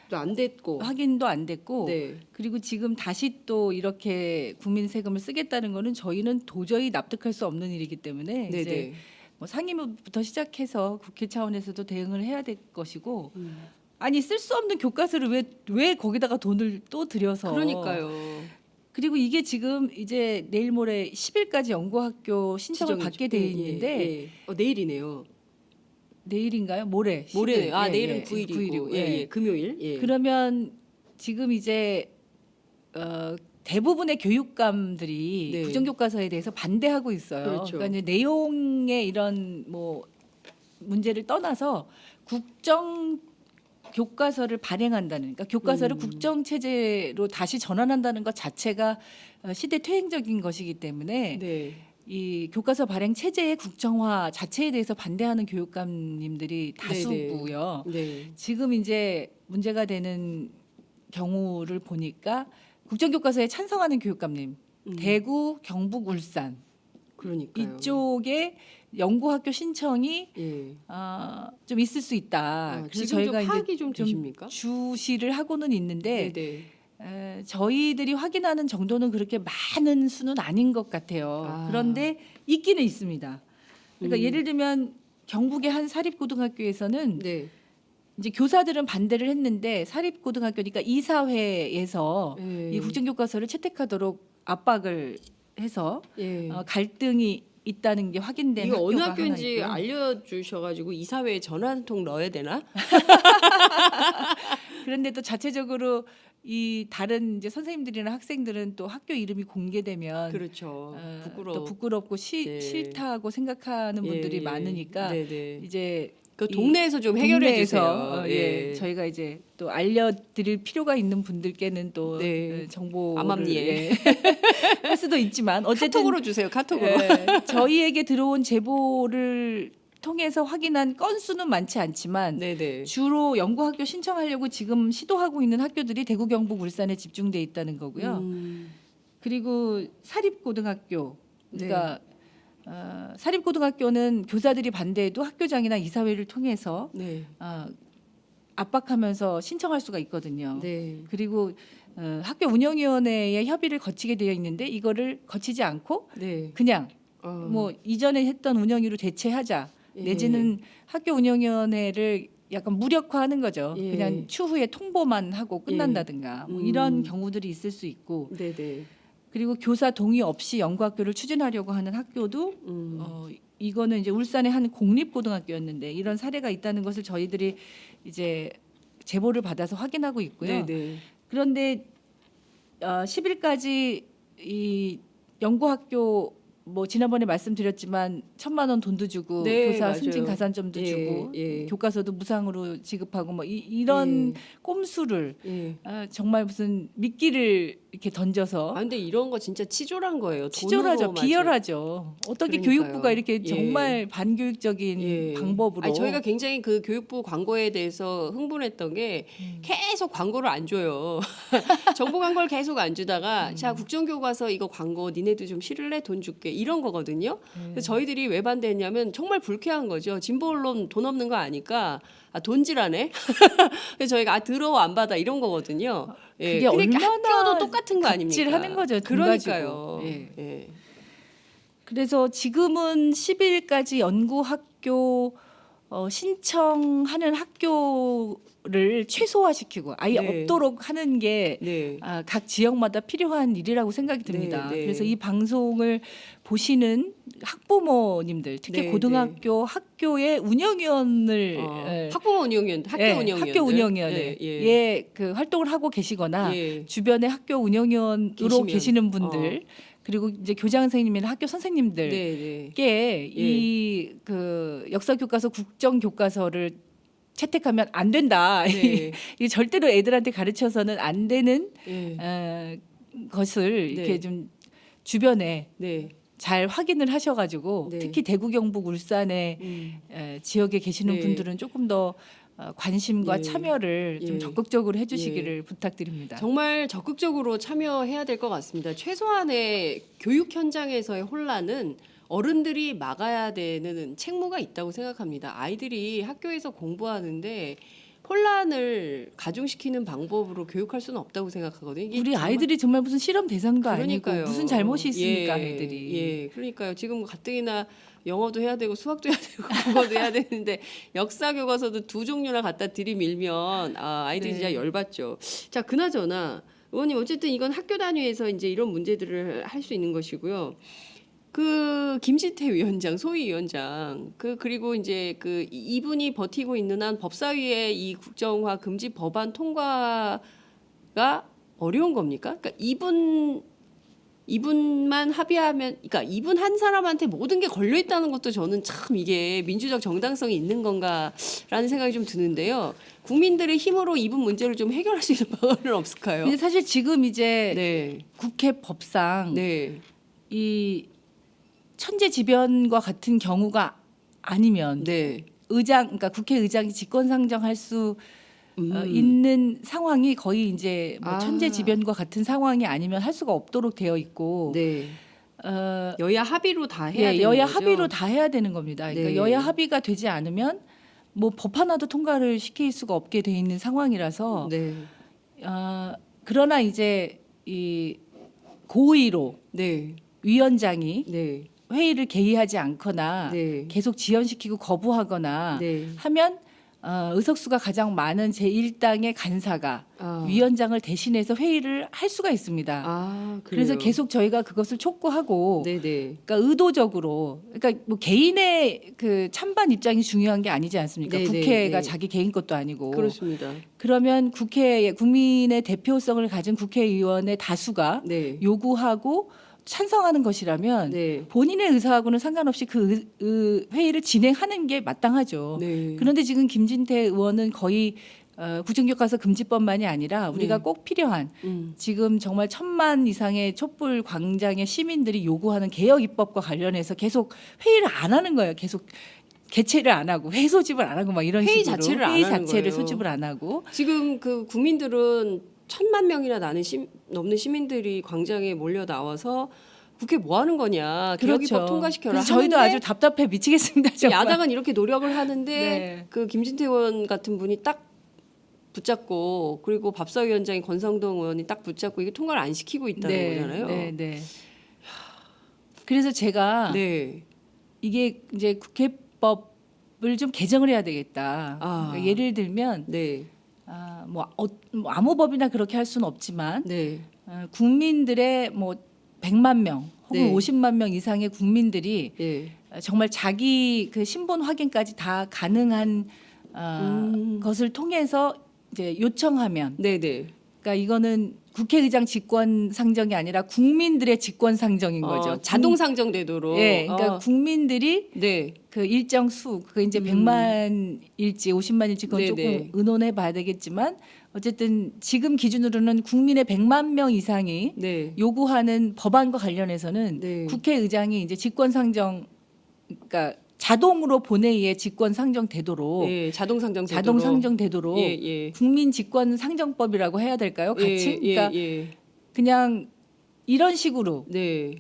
또 안 됐고. 확인도 안 됐고 네. 그리고 지금 다시 또 이렇게 국민 세금을 쓰겠다는 거는 저희는 도저히 납득할 수 없는 일이기 때문에 네, 이제 네. 뭐 상임부부터 시작해서 국회 차원에서도 대응을 해야 될 것이고 음. 아니 쓸 수 없는 교과서를 왜 거기다가 돈을 또 들여서 그러니까요. 그리고 이게 지금 이제 내일 모레 10일까지 연구학교 신청을 지정이죠. 받게 돼 있는데 예, 예. 내일이네요. 내일인가요? 모레. 모레. 10일. 예, 내일은 예, 9일이고. 예, 예. 예. 금요일. 예. 그러면 지금 이제 대부분의 교육감들이 네. 국정교과서에 대해서 반대하고 있어요. 그렇죠. 그러니까 이제 내용의 이런 뭐 문제를 떠나서 국정 교과서를 발행한다는, 그러니까 교과서를 국정 체제로 다시 전환한다는 것 자체가 시대 퇴행적인 것이기 때문에 네. 이 교과서 발행 체제의 국정화 자체에 대해서 반대하는 교육감님들이 다수고요. 네. 지금 이제 문제가 되는 경우를 보니까 국정교과서에 찬성하는 교육감님, 대구, 경북, 울산 그러니까요. 이쪽에 연구학교 신청이 예. 좀 있을 수 있다. 그래서 지금 좀 저희가 파악이 좀 되십니까? 주시를 하고는 있는데 네. 저희들이 확인하는 정도는 그렇게 많은 수는 아닌 것 같아요. 그런데 있기는 있습니다. 그러니까 예를 들면 경북의 한 사립고등학교에서는 네. 이제 교사들은 반대를 했는데 사립고등학교니까 이사회에서 예. 이 국정교과서를 채택하도록 압박을 해서 예. 갈등이 있다는 게 확인된 이거 어느 학교가 하나 학교인지 있고요. 알려주셔가지고 이사회에 전화 한 통 넣어야 되나? 그런데 또 자체적으로 이 다른 이제 선생님들이나 학생들은 또 학교 이름이 공개되면 그렇죠. 또 부끄럽고 네. 싫다고 생각하는 분들이 예. 많으니까 네네. 이제 그 이 동네에서 좀 해결해 동네에서, 주세요. 예, 저희가 이제 또 알려드릴 필요가 있는 분들께는 또 네. 정보를 암암리에. 할 수도 있지만 어쨌든 카톡으로 주세요. 카톡으로. 저희에게 들어온 제보를 통해서 확인한 건수는 많지 않지만 네네. 주로 연구학교 신청하려고 지금 시도하고 있는 학교들이 대구, 경북, 울산에 집중돼 있다는 거고요. 그리고 사립고등학교, 그러니까 사립고등학교는 교사들이 반대해도 학교장이나 이사회를 통해서 네. 압박하면서 신청할 수가 있거든요. 네. 그리고 학교 운영위원회의 협의를 거치게 되어 있는데 이거를 거치지 않고 네. 그냥 어. 뭐 이전에 했던 운영위로 대체하자 예. 내지는 학교 운영위원회를 약간 무력화하는 거죠. 예. 그냥 추후에 통보만 하고 끝난다든가 뭐 이런 경우들이 있을 수 있고 네네. 그리고 교사 동의 없이 연구학교를 추진하려고 하는 학교도 이거는 이제 울산의 한 공립고등학교였는데 이런 사례가 있다는 것을 저희들이 이제 제보를 받아서 확인하고 있고요. 네네. 그런데 10일까지 이 연구학교 뭐 지난번에 말씀드렸지만 1,000만 원 돈도 주고 네, 교사 맞아요. 승진 가산점도 예, 주고 예. 교과서도 무상으로 지급하고 뭐 이런 꼼수를 예. 정말 무슨 미끼를 이렇게 던져서 근데 이런 거 진짜 치졸한 거예요. 치졸하죠, 돈으로 비열하죠. 어떻게 그러니까요. 교육부가 이렇게 예. 정말 반교육적인 예. 방법으로 저희가 굉장히 그 교육부 광고에 대해서 흥분했던 게 계속 광고를 안 줘요. 정보 광고를 계속 안 주다가 자 국정교과서 이거 광고 니네도 좀 실을래 돈 줄게 이런 거거든요. 그래서 저희들이 왜 반대했냐면 정말 불쾌한 거죠. 진보 언론 돈 없는 거 아니까 돈질하네. 그래서 저희가 들어와 안 받아 이런 거거든요. 예. 그게 그러니까 얼마나 학교도 똑같은 거 아닙니까? 갑질하는 거죠, 돈 그러니까요. 가지고. 예. 예. 그래서 지금은 10일까지 연구학교 신청하는 학교를 최소화시키고 아예 네. 없도록 하는 게 네. 각 지역마다 필요한 일이라고 생각이 듭니다. 네, 네. 그래서 이 방송을 보시는 학부모님들, 특히 네, 고등학교 학교의 운영위원을 학부모 운영위원, 학교 예, 운영위원, 학교 운영위원회 예, 그 활동을 하고 계시거나 예. 주변에 학교 운영위원으로 계시면, 계시는 분들 그리고 이제 교장 선생님이나 학교 선생님들 네, 네. 게 이 그 역사 교과서 국정 교과서를 채택하면 안 된다. 네. 이 절대로 애들한테 가르쳐서는 안 되는 예. 것을 네. 이렇게 좀 주변에 네. 잘 확인을 하셔가지고 네. 특히 대구, 경북, 울산의 지역에 계시는 네. 분들은 조금 더 관심과 예. 참여를 좀 예. 적극적으로 해주시기를 부탁드립니다. 정말 적극적으로 참여해야 될 것 같습니다. 최소한의 교육 현장에서의 혼란은 어른들이 막아야 되는 책무가 있다고 생각합니다. 아이들이 학교에서 공부하는데 혼란을 가중시키는 방법으로 교육할 수는 없다고 생각하거든요. 이게 우리 정말- 아이들이 정말 무슨 실험 대상도 그러니까요. 아니고 무슨 잘못이 있습니까, 예, 아이들이. 예, 그러니까요. 지금 가뜩이나 영어도 해야 되고 수학도 해야 되고 국어도 해야 되는데 역사 교과서도 두 종류나 갖다 들이밀면 아이들이 네. 진짜 열받죠. 자, 그나저나 의원님 어쨌든 이건 학교 단위에서 이제 이런 문제들을 할 수 있는 것이고요. 그 김진태 위원장, 소위 위원장, 그리고 이제 이분이 버티고 있는 한 법사위의 이 국정화 금지 법안 통과가 어려운 겁니까? 그러니까 이분만 합의하면, 그러니까 이분 한 사람한테 모든 게 걸려 있다는 것도 저는 참 이게 민주적 정당성이 있는 건가라는 생각이 좀 드는데요. 국민들의 힘으로 이분 문제를 좀 해결할 수 있는 방안은 없을까요? 근데 사실 지금 이제 네, 국회 법상 네, 이 천재지변과 같은 경우가 아니면 네. 그러니까 국회의장이 직권상정할 수 있는 상황이 거의 이제 뭐 아. 천재지변과 같은 상황이 아니면 할 수가 없도록 되어 있고 네. 어, 여야 합의로 다 해야 되는 여야 거죠? 합의로 다 해야 되는 겁니다. 그러니까 네. 여야 합의가 되지 않으면 뭐 법 하나도 통과를 시킬 수가 없게 돼 있는 상황이라서 네, 그러나 이제 이 고의로 네, 위원장이 네, 회의를 개의하지 않거나 네, 계속 지연시키고 거부하거나 네. 하면 의석수가 가장 많은 제1당의 간사가 위원장을 대신해서 회의를 할 수가 있습니다. 그래서 그래요? 계속 저희가 그것을 촉구하고 네, 네, 그러니까 의도적으로 그러니까 뭐 개인의 그 찬반 입장이 중요한 게 아니지 않습니까? 네, 네, 국회가 네. 자기 개인 것도 아니고 그렇습니다. 그러면 국회에 국민의 대표성을 가진 국회의원의 다수가 네, 요구하고 찬성하는 것이라면 네, 본인의 의사하고는 상관없이 그 회의를 진행하는 게 마땅하죠. 네. 그런데 지금 김진태 의원은 거의 국정교과서 금지법만이 아니라 우리가 네. 꼭 필요한 지금 정말 1,000만 이상의 촛불 광장의 시민들이 요구하는 개혁 입법과 관련해서 계속 회의를 안 하는 거예요. 계속 개최를 안 하고 회의 소집을 안 하고 막 이런 회의 식으로 자체를 안 회의 하는 자체를 거예요. 소집을 안 하고 지금 그 국민들은 1,000만 명이나 넘는 시민들이 광장에 몰려 나와서 국회 뭐 하는 거냐? 개혁입법 통과시켜라. 그래서 저희도 하는데 아주 답답해 미치겠습니다. 정말. 야당은 이렇게 노력을 하는데 네. 그 김진태 의원 같은 분이 딱 붙잡고 그리고 밥사위원장인 권성동 의원이 딱 붙잡고 이게 통과를 안 시키고 있다는 거잖아요. 네, 네. 그래서 제가 네. 이게 이제 국회법을 좀 개정을 해야 되겠다. 그러니까 예를 들면 네. 뭐 아무 법이나 그렇게 할 수는 없지만 네. 국민들의 뭐 100만 명 혹은 네. 50만 명 이상의 국민들이 예. 정말 자기 그 신분 확인까지 다 가능한 것을 통해서 이제 요청하면 네, 네. 그러니까 이거는 국회의장 직권 상정이 아니라 국민들의 직권 상정인 거죠. 자동 상정되도록. 예, 그러니까 국민들이 네. 그 일정 수, 그 이제 100만일지 50만일지 그건 네네. 조금 의논해 봐야 되겠지만 어쨌든 지금 기준으로는 국민의 100만 명 이상이 네. 요구하는 법안과 관련해서는 네. 국회의장이 이제 직권 상정, 그러니까 자동으로 본회의에 직권 상정되도록 예, 자동 상정되도록. 자동 상정되도록 예, 예. 국민 직권 상정법이라고 해야 될까요? 같이 예, 그러니까 예. 그냥 이런 식으로 네.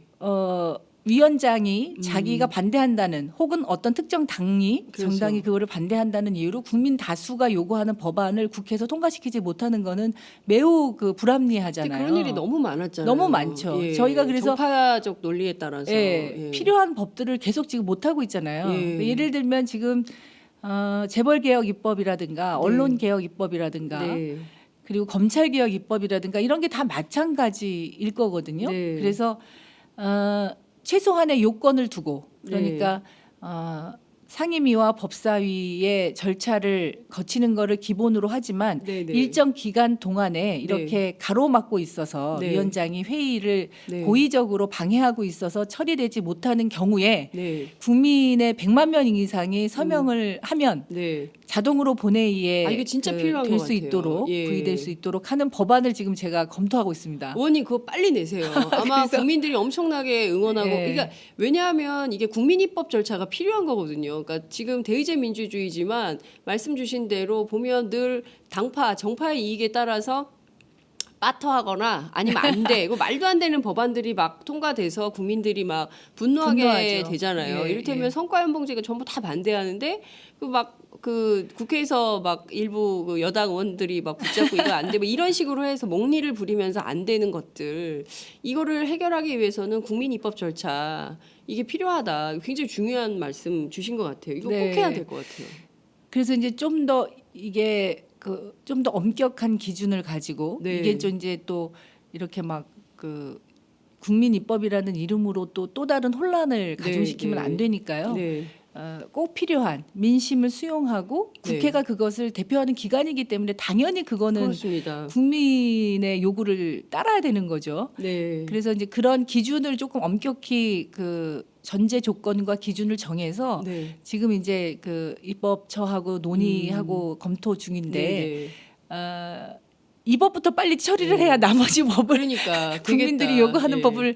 위원장이 자기가 반대한다는 혹은 어떤 특정 당이 그렇죠. 정당이 그거를 반대한다는 이유로 국민 다수가 요구하는 법안을 국회에서 통과시키지 못하는 거는 매우 그 근데 불합리하잖아요. 그런 일이 너무 많았잖아요. 너무 많죠. 예. 저희가 그래서 정파적 논리에 따라서 예, 예. 필요한 법들을 계속 지금 못 하고 있잖아요. 예. 예를 들면 지금 재벌개혁 입법이라든가 언론개혁 입법이라든가 네. 그리고 검찰개혁 입법이라든가 이런 게 다 마찬가지일 거거든요. 네. 그래서 최소한의 요건을 두고 그러니까 상임위와 법사위의 절차를 거치는 거를 기본으로 하지만 네, 네. 일정 기간 동안에 이렇게 가로막고 있어서 네. 위원장이 회의를 네. 고의적으로 방해하고 있어서 처리되지 못하는 경우에 네. 국민의 100만 명 이상이 서명을 하면 네. 자동으로 본회의에 이거 진짜 필요한 것 될 수 같아요. 있도록 예. 부의될 수 있도록 하는 법안을 지금 제가 검토하고 있습니다. 의원님 그거 빨리 내세요. 아마 그래서- 국민들이 엄청나게 응원하고 네. 그러니까 왜냐하면 이게 국민입법 절차가 필요한 거거든요. 그러니까 지금 대의제 민주주의지만 말씀 주신 대로 보면 늘 당파 정파의 이익에 따라서 빠터하거나 아니면 안 돼. 이거 말도 안 되는 법안들이 막 통과돼서 국민들이 막 분노하게 분노하죠. 되잖아요. 예, 이를테면 예. 성과연봉제가 전부 다 반대하는데 그 국회에서 막 일부 그 여당 의원들이 막 붙잡고 이거 안 돼. 뭐 이런 식으로 해서 목리를 부리면서 안 되는 것들 이거를 해결하기 위해서는 국민 입법 절차 이게 필요하다. 굉장히 중요한 말씀 주신 것 같아요. 이거 네. 꼭 해야 될 것 같아요. 그래서 이제 좀 더 이게 좀 더 엄격한 기준을 가지고 네. 이게 좀 이제 또 이렇게 막 국민 입법이라는 이름으로 또 다른 혼란을 가중시키면 네. 안 되니까요. 네. 꼭 필요한 민심을 수용하고 네. 국회가 그것을 대표하는 기관이기 때문에 당연히 그거는 그렇습니다. 국민의 요구를 따라야 되는 거죠. 네. 그래서 이제 그런 기준을 조금 엄격히 전제 조건과 기준을 정해서 네. 지금 이제 입법처하고 논의하고 검토 중인데 네. 이 법부터 빨리 처리를 해야 나머지 법을 그러니까 국민들이 되겠다. 요구하는 예. 법을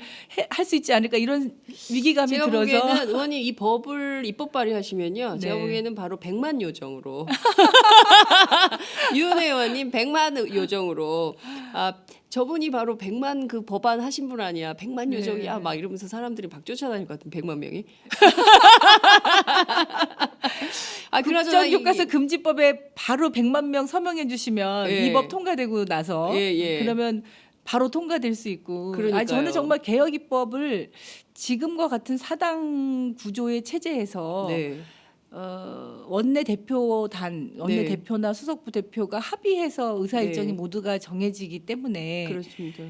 할 수 있지 않을까 이런 위기감이 제가 들어서 보기에는 의원님 이 법을 입법 발의하시면요. 제가 네. 보기에는 바로 100만 요정으로 유은혜 의원님 100만 요정으로 저분이 바로 100만 그 법안 하신 분 아니야. 100만 네. 요정이야. 막 이러면서 사람들이 막 쫓아다닐 것 같은 100만 명이. 그나저나 국정교과서 금지법에 바로 100만 명 서명해 주시면 예. 이 법 통과되고 나서 예. 그러면 바로 통과될 수 있고 그러니까요. 저는 정말 개혁 입법을 지금과 같은 사당 구조의 체제에서 네. 원내 대표나 수석부 대표가 합의해서 의사 일정이 네. 모두가 정해지기 때문에 그렇습니다.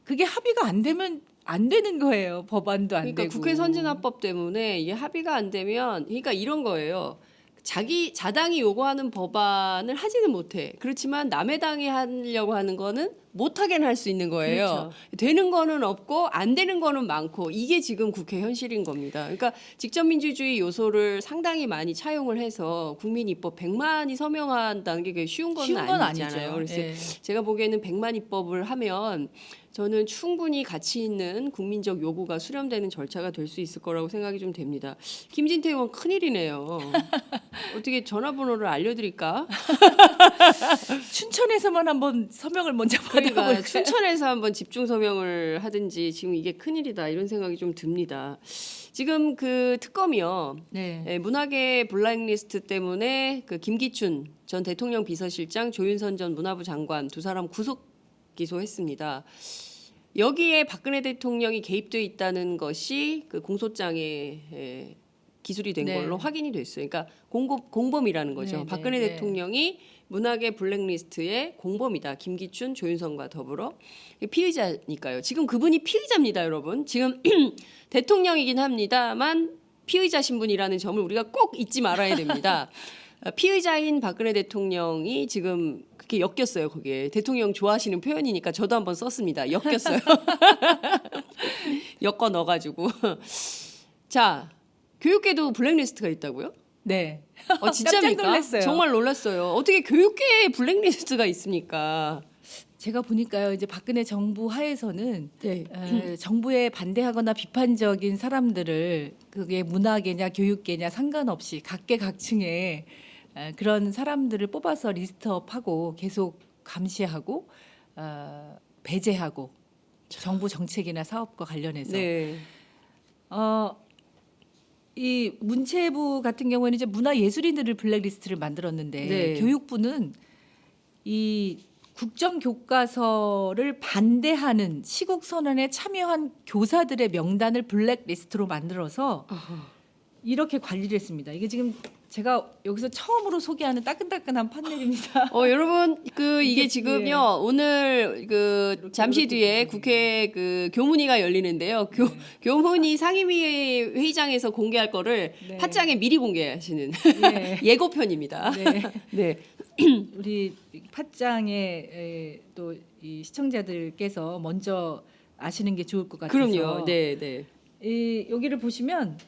그게 합의가 안 되면 안 되는 거예요. 법안도 안 그러니까 되고. 국회 선진화법 때문에 이게 합의가 안 되면 그러니까 이런 거예요. 자당이 요구하는 법안을 하지는 못해. 그렇지만 남의 당이 하려고 하는 거는 못하게는 할 수 있는 거예요. 그렇죠. 되는 거는 없고 안 되는 거는 많고 이게 지금 국회 현실인 겁니다. 그러니까 직접민주주의 요소를 상당히 많이 차용을 해서 국민 입법 100만이 서명한다는 게 그게 쉬운 건 아니잖아요. 그래서 예. 제가 보기에는 100만 입법을 하면 저는 충분히 가치 있는 국민적 요구가 수렴되는 절차가 될 수 있을 거라고 생각이 좀 됩니다. 김진태 의원 큰일이네요. 어떻게 전화번호를 알려드릴까? 춘천에서만 한번 서명을 먼저 그러니까 받아볼까요? 춘천에서 한번 집중 서명을 하든지 지금 이게 큰일이다 이런 생각이 좀 듭니다. 지금 그 특검이요. 네. 문화계 블랙리스트 때문에 그 김기춘 전 대통령 비서실장, 조윤선 전 문화부 장관 두 사람 구속 기소했습니다. 여기에 박근혜 대통령이 개입돼 있다는 것이 그 공소장에 기술이 된 네. 걸로 확인이 됐어요. 그러니까 공범이라는 거죠. 네, 박근혜 네. 대통령이 문화계 블랙리스트의 공범이다. 김기춘, 조윤선과 더불어 피의자니까요. 지금 그분이 피의자입니다, 여러분. 지금 대통령이긴 합니다만 피의자 신분이라는 점을 우리가 꼭 잊지 말아야 됩니다. 피의자인 박근혜 대통령이 지금 그렇게 엮였어요. 거기에 대통령 좋아하시는 표현이니까 저도 한번 썼습니다. 엮였어요. 엮어 넣어가지고 자 교육계도 블랙리스트가 있다고요? 네. 진짜입니까? 깜짝 놀랐어요. 정말 놀랐어요. 어떻게 교육계에 블랙리스트가 있습니까? 제가 보니까요, 이제 박근혜 정부 하에서는 네. 정부에 반대하거나 비판적인 사람들을 그게 문화계냐 교육계냐 상관없이 각계각층의 그런 사람들을 뽑아서 리스트업하고 계속 감시하고 배제하고 정부 정책이나 사업과 관련해서 네. 이 문체부 같은 경우에는 이제 문화예술인들을 블랙리스트를 만들었는데 네. 교육부는 이 국정교과서를 반대하는 시국선언에 참여한 교사들의 명단을 블랙리스트로 만들어서 이렇게 관리를 했습니다. 이게 지금 제가 여기서 처음으로 소개하는 따끈따끈한 판넬입니다. 여러분 이게 이게, 지금요 오늘 잠시 이렇게 뒤에 보시면 국회 교문위가 열리는데요. 교문위 상임위 회의장에서 공개할 거를 네. 팟짱에 미리 공개하시는 예. 예고편입니다. 네. 네. 우리 팟짱의 또 이 시청자들께서 먼저 아시는 게 좋을 것 같아서. 그럼요. 네, 네. 여기를 보시면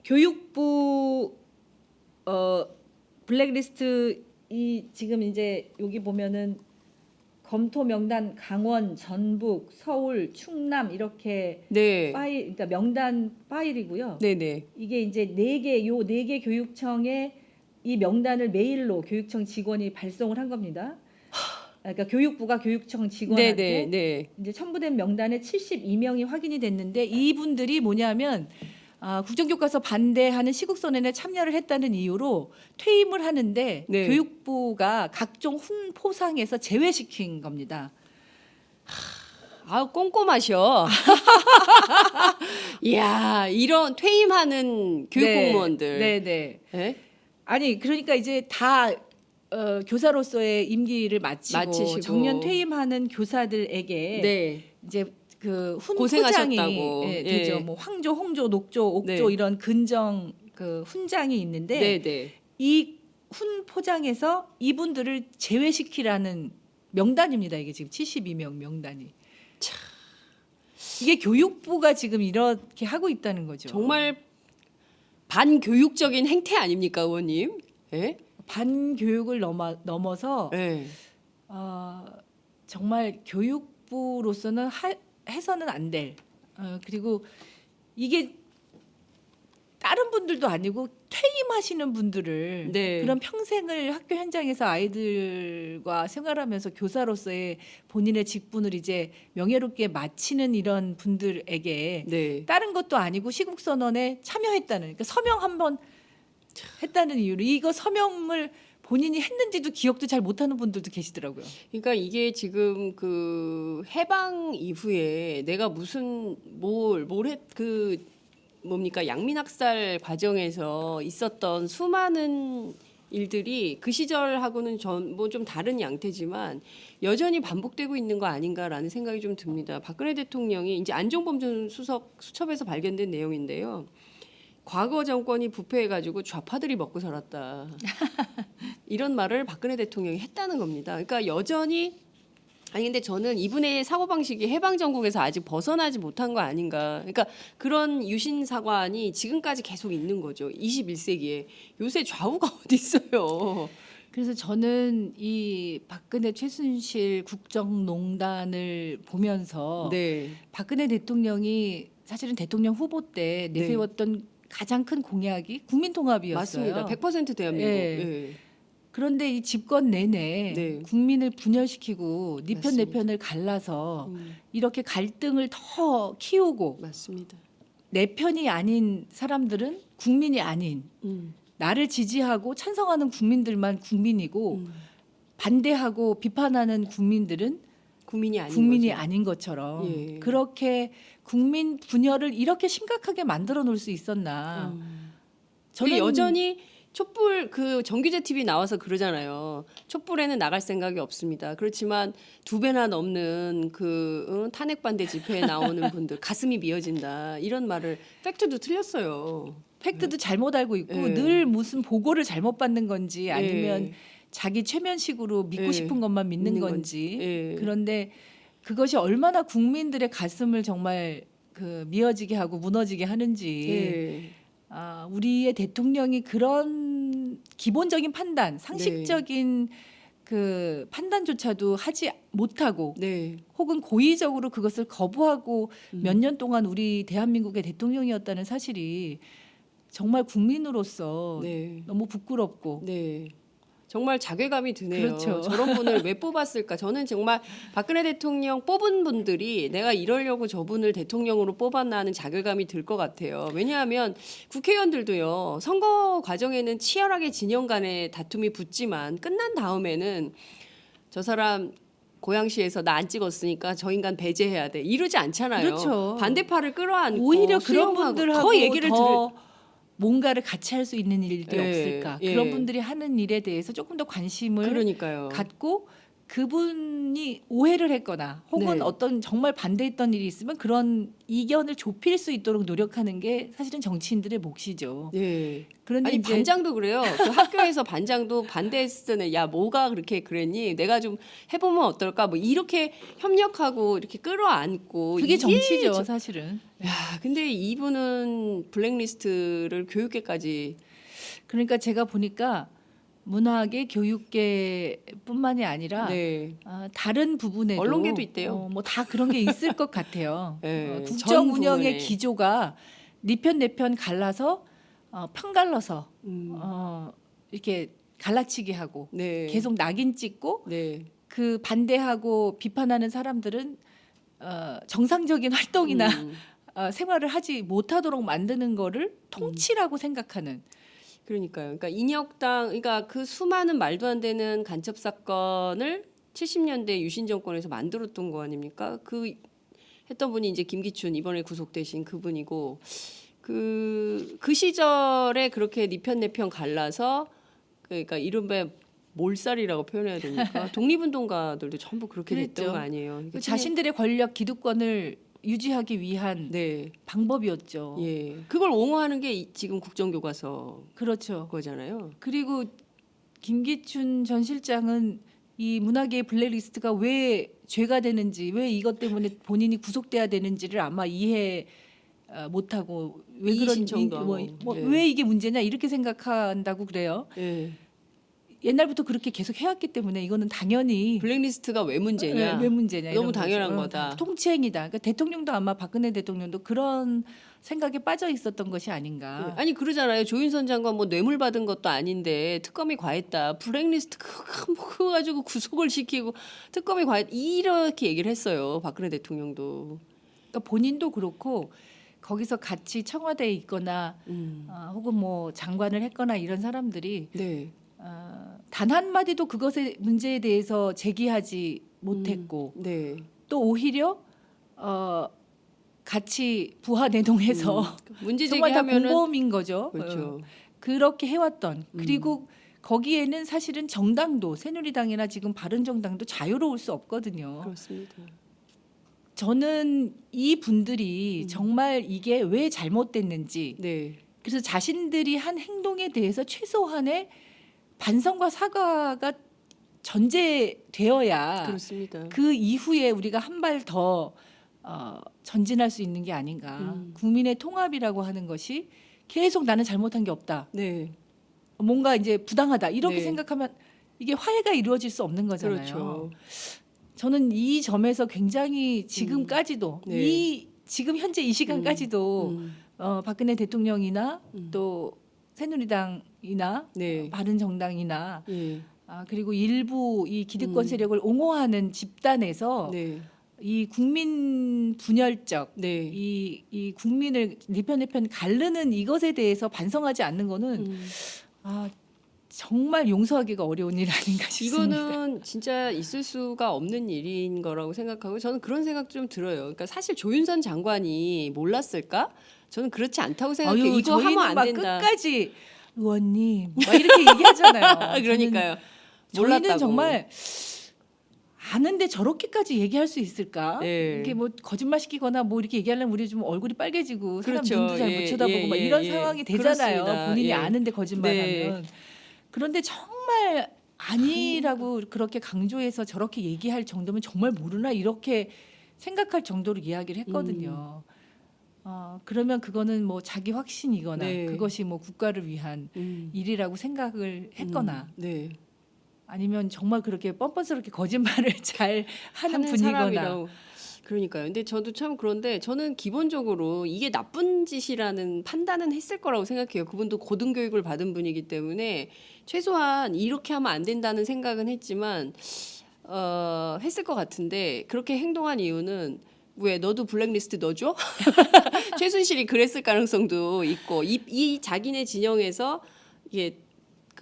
교육부 블랙리스트 이 지금 이제 여기 보면은 검토 명단 강원, 전북, 서울, 충남 이렇게 네. 파일, 그러니까 명단 파일이고요. 네, 네. 이게 이제 네 개 교육청에 이 명단을 메일로 교육청 직원이 발송을 한 겁니다. 그러니까 교육부가 교육청 직원한테 네, 네, 네. 이제 첨부된 명단에 72명이 확인이 됐는데 이분들이 뭐냐면 국정교과서 반대하는 시국선언에 참여를 했다는 이유로 퇴임을 하는데 네. 교육부가 각종 훈포상에서 제외시킨 겁니다. 아우 꼼꼼하셔. 이야 이런 퇴임하는 교육공무원들. 네, 네. 네? 아니 그러니까 이제 다 교사로서의 임기를 마치시고. 정년 퇴임하는 교사들에게 네. 이제 그 고생하셨다고. 훈포장이 예. 되죠. 뭐 황조, 홍조, 녹조, 옥조 네. 이런 근정 그 훈장이 있는데 네, 네. 이 훈포장에서 이분들을 제외시키라는 명단입니다. 이게 지금 72명 명단이. 이게 교육부가 지금 이렇게 하고 있다는 거죠. 정말 반교육적인 행태 아닙니까, 의원님? 예? 반교육을 넘어서 예. 정말 교육부로서는 해서는 안 될. 그리고 이게 다른 분들도 아니고 퇴임하시는 분들을 네. 그런 평생을 학교 현장에서 아이들과 생활하면서 교사로서의 본인의 직분을 이제 명예롭게 마치는 이런 분들에게 네. 다른 것도 아니고 시국선언에 참여했다는 그러니까 서명 한번 했다는 이유로 이거 서명을 본인이 했는지도 기억도 잘 못하는 분들도 계시더라고요. 그러니까 이게 지금 해방 이후에 내가 무슨 뭡니까 양민학살 과정에서 있었던 수많은 일들이 그 시절하고는 뭐 좀 다른 양태지만 여전히 반복되고 있는 거 아닌가라는 생각이 좀 듭니다. 박근혜 대통령이 이제 안종범 전 수석 수첩에서 발견된 내용인데요. 과거 정권이 부패해가지고 좌파들이 먹고 살았다. 이런 말을 박근혜 대통령이 했다는 겁니다. 그러니까 여전히 근데 저는 이분의 사고방식이 해방정국에서 아직 벗어나지 못한 거 아닌가. 그러니까 그런 유신사관이 지금까지 계속 있는 거죠. 21세기에. 요새 좌우가 어디 있어요. 그래서 저는 이 박근혜 최순실 국정농단을 보면서 네. 박근혜 대통령이 사실은 대통령 후보 때 내세웠던 가장 큰 공약이 국민통합이었어요. 맞습니다. 100% 대한민국. 예. 예. 그런데 이 집권 내내 네. 국민을 분열시키고 네 편 내 맞습니다. 편을 갈라서 이렇게 갈등을 더 키우고 맞습니다. 내 편이 아닌 사람들은 국민이 아닌 나를 지지하고 찬성하는 국민들만 국민이고 반대하고 비판하는 국민들은 국민이 아닌 국민이 거죠. 아닌 것처럼 예. 그렇게 국민 분열을 이렇게 심각하게 만들어 놓을 수 있었나? 저는 여전히 촛불 정규제 TV 나와서 그러잖아요. 촛불에는 나갈 생각이 없습니다. 그렇지만 2배나 넘는 탄핵 반대 집회에 나오는 분들 가슴이 미어진다. 이런 말을 팩트도 틀렸어요. 팩트도 잘못 알고 있고 예. 늘 무슨 보고를 잘못 받는 건지 아니면 예. 자기 최면식으로 믿고 예. 싶은 것만 믿는 믿는 건지 예. 그런데 그것이 얼마나 국민들의 가슴을 정말 미어지게 하고 무너지게 하는지 예. 우리의 대통령이 그런 기본적인 판단, 상식적인 그 판단조차도 하지 못하고 네. 혹은 고의적으로 그것을 거부하고 몇 년 동안 우리 대한민국의 대통령이었다는 사실이 정말 국민으로서 네. 너무 부끄럽고 네. 정말 자괴감이 드네요. 그렇죠. 저런 분을 왜 뽑았을까? 저는 정말 박근혜 대통령 뽑은 분들이 내가 이러려고 저분을 대통령으로 뽑았나 하는 자괴감이 들 것 같아요. 왜냐하면 국회의원들도요. 선거 과정에는 치열하게 진영 간의 다툼이 붙지만 끝난 다음에는 저 사람 고양시에서 나 안 찍었으니까 저 인간 배제해야 돼 이러지 않잖아요. 그렇죠. 반대파를 끌어안고 오히려 그런 수용하고 분들하고 더 얘기를 더 뭔가를 같이 할 수 있는 일이 예, 없을까? 예. 그런 분들이 하는 일에 대해서 조금 더 관심을 그러니까요. 갖고 그분이 오해를 했거나 혹은 네. 어떤 정말 반대했던 일이 있으면 그런 이견을 좁힐 수 있도록 노력하는 게 사실은 정치인들의 몫이죠. 예. 그런데 아니 이제 반장도 그래요. 그 학교에서 반장도 반대했을 때는 야 뭐가 그렇게 그랬니? 내가 좀 해보면 어떨까? 뭐 이렇게 협력하고 이렇게 끌어안고 그게 이게 정치죠, 사실은. 야 근데 이분은 블랙리스트를 교육계까지 그러니까 제가 보니까 문화계, 교육계뿐만이 아니라 네. 다른 부분에도 언론계도 있대요. 뭐 다 그런 게 있을 것 같아요. 네, 국정 전 운영의 부분에. 기조가 네 편 내 편 갈라서 편 갈라서 이렇게 갈라치기 하고 네. 계속 낙인 찍고 네. 그 반대하고 비판하는 사람들은 정상적인 활동이나 음. 생활을 하지 못하도록 만드는 거를 통치라고 생각하는. 그러니까요. 그러니까 인혁당, 그러니까 그 수많은 말도 안 되는 간첩 사건을 70년대 유신 정권에서 만들었던 거 아닙니까? 그 했던 분이 이제 김기춘 이번에 구속되신 그분이고 그 시절에 그렇게 네 편 내 편 갈라서 그러니까 이른바 몰살이라고 표현해야 됩니까? 독립운동가들도 전부 그렇게 됐던 그랬죠. 거 아니에요? 그 자신들의 권력 기득권을 유지하기 위한 네, 방법이었죠. 예, 그걸 옹호하는 게 지금 국정교과서 그렇죠. 거잖아요. 그리고 김기춘 전 실장은 이 문화계의 블랙리스트가 왜 죄가 되는지, 왜 이것 때문에 본인이 구속돼야 되는지를 아마 이해 못하고 왜 이의 그런 신청도 하고. 네. 왜 이게 문제냐 이렇게 생각한다고 그래요. 예, 옛날부터 그렇게 계속 해왔기 때문에 이거는 당연히 블랙리스트가 왜 문제냐? 왜 문제냐 너무 이런 당연한 거죠. 거다. 통치행위다. 그러니까 대통령도 아마 박근혜 대통령도 그런 생각에 빠져 있었던 것이 예, 아닌가. 아니 그러잖아요. 조윤선 장관 뭐 뇌물 받은 것도 아닌데 특검이 과했다. 블랙리스트 그거 가지고 구속을 시키고 특검이 과했 이렇게 얘기를 했어요. 박근혜 대통령도. 그러니까 본인도 그렇고 거기서 같이 청와대에 있거나 혹은 뭐 장관을 했거나 이런 사람들이 네. 단 한마디도 그것의 문제에 대해서 제기하지 못했고 네. 또 오히려 같이 부하 내동해서 문제 정말 다 제기하면은 공범인 거죠. 그렇죠. 그렇게 해왔던 그리고 거기에는 사실은 정당도 새누리당이나 지금 바른정당도 자유로울 수 없거든요. 그렇습니다. 저는 이 분들이 정말 이게 왜 잘못됐는지 네. 그래서 자신들이 한 행동에 대해서 최소한의 반성과 사과가 전제되어야 그렇습니다. 그 이후에 우리가 한 발 더 전진할 수 있는 게 아닌가. 국민의 통합이라고 하는 것이 계속 나는 잘못한 게 없다. 네. 뭔가 이제 부당하다. 이렇게 네. 생각하면 이게 화해가 이루어질 수 없는 거잖아요. 그렇죠. 저는 이 점에서 굉장히 지금까지도 네. 이 지금 현재 이 시간까지도 박근혜 대통령이나 또 새누리당이나 네. 바른정당이나 예. 그리고 일부 이 기득권 세력을 옹호하는 집단에서 네. 이 국민 분열적 네. 이 국민을 네 편 내 편 가르는 이것에 대해서 반성하지 않는 거는 정말 용서하기가 어려운 일 아닌가 싶습니다. 이거는 진짜 있을 수가 없는 일인 거라고 생각하고 저는 그런 생각 좀 들어요. 그러니까 사실 조윤선 장관이 몰랐을까? 저는 그렇지 않다고 생각해요. 아유, 이거 하면 저희는 안 막 된다. 끝까지 의원님 막 이렇게 얘기하잖아요. 그러니까요. 저희는 몰랐다고. 정말 아는데 저렇게까지 얘기할 수 있을까? 예. 이게 뭐 거짓말 시키거나 뭐 이렇게 얘기하려면 우리 좀 얼굴이 빨개지고 사람 그렇죠. 눈도 잘 못 예, 쳐다보고 예, 막 예, 이런 예. 상황이 되잖아요. 그렇습니다. 본인이 예. 아는데 거짓말하면. 네. 그런데 정말 아니라고 그렇게 강조해서 저렇게 얘기할 정도면 정말 모르나 이렇게 생각할 정도로 이야기를 했거든요. 그러면 그거는 뭐 자기 확신이거나 네. 그것이 뭐 국가를 위한 일이라고 생각을 했거나 네. 아니면 정말 그렇게 뻔뻔스럽게 거짓말을 잘 하는 분이거나 사람이라고. 그러니까요. 근데 저도 참 그런데 저는 기본적으로 이게 나쁜 짓이라는 판단은 했을 거라고 생각해요. 그분도 고등교육을 받은 분이기 때문에 최소한 이렇게 하면 안 된다는 생각은 했지만 했을 것 같은데 그렇게 행동한 이유는 왜 너도 블랙리스트 넣어줘? 최순실이 그랬을 가능성도 있고 이 자기네 진영에서 이게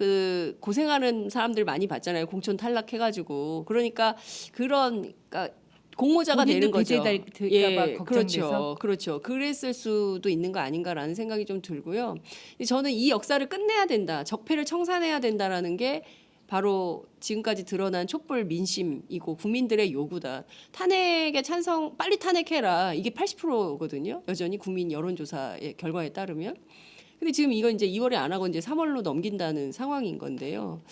그 고생하는 사람들 많이 봤잖아요. 공천 탈락해가지고 그러니까 그러니까 공모자가 되는 거죠. 배제될까 봐 걱정돼서. 그렇죠. 그랬을 수도 있는 거 아닌가라는 생각이 좀 들고요. 저는 이 역사를 끝내야 된다, 적폐를 청산해야 된다라는 게 바로 지금까지 드러난 촛불 민심이고 국민들의 요구다. 탄핵에 찬성, 빨리 탄핵해라. 이게 80%거든요. 여전히 국민 여론조사의 결과에 따르면. 근데 지금 이거 이제 2월에 안 하고 이제 3월로 넘긴다는 상황인 건데요.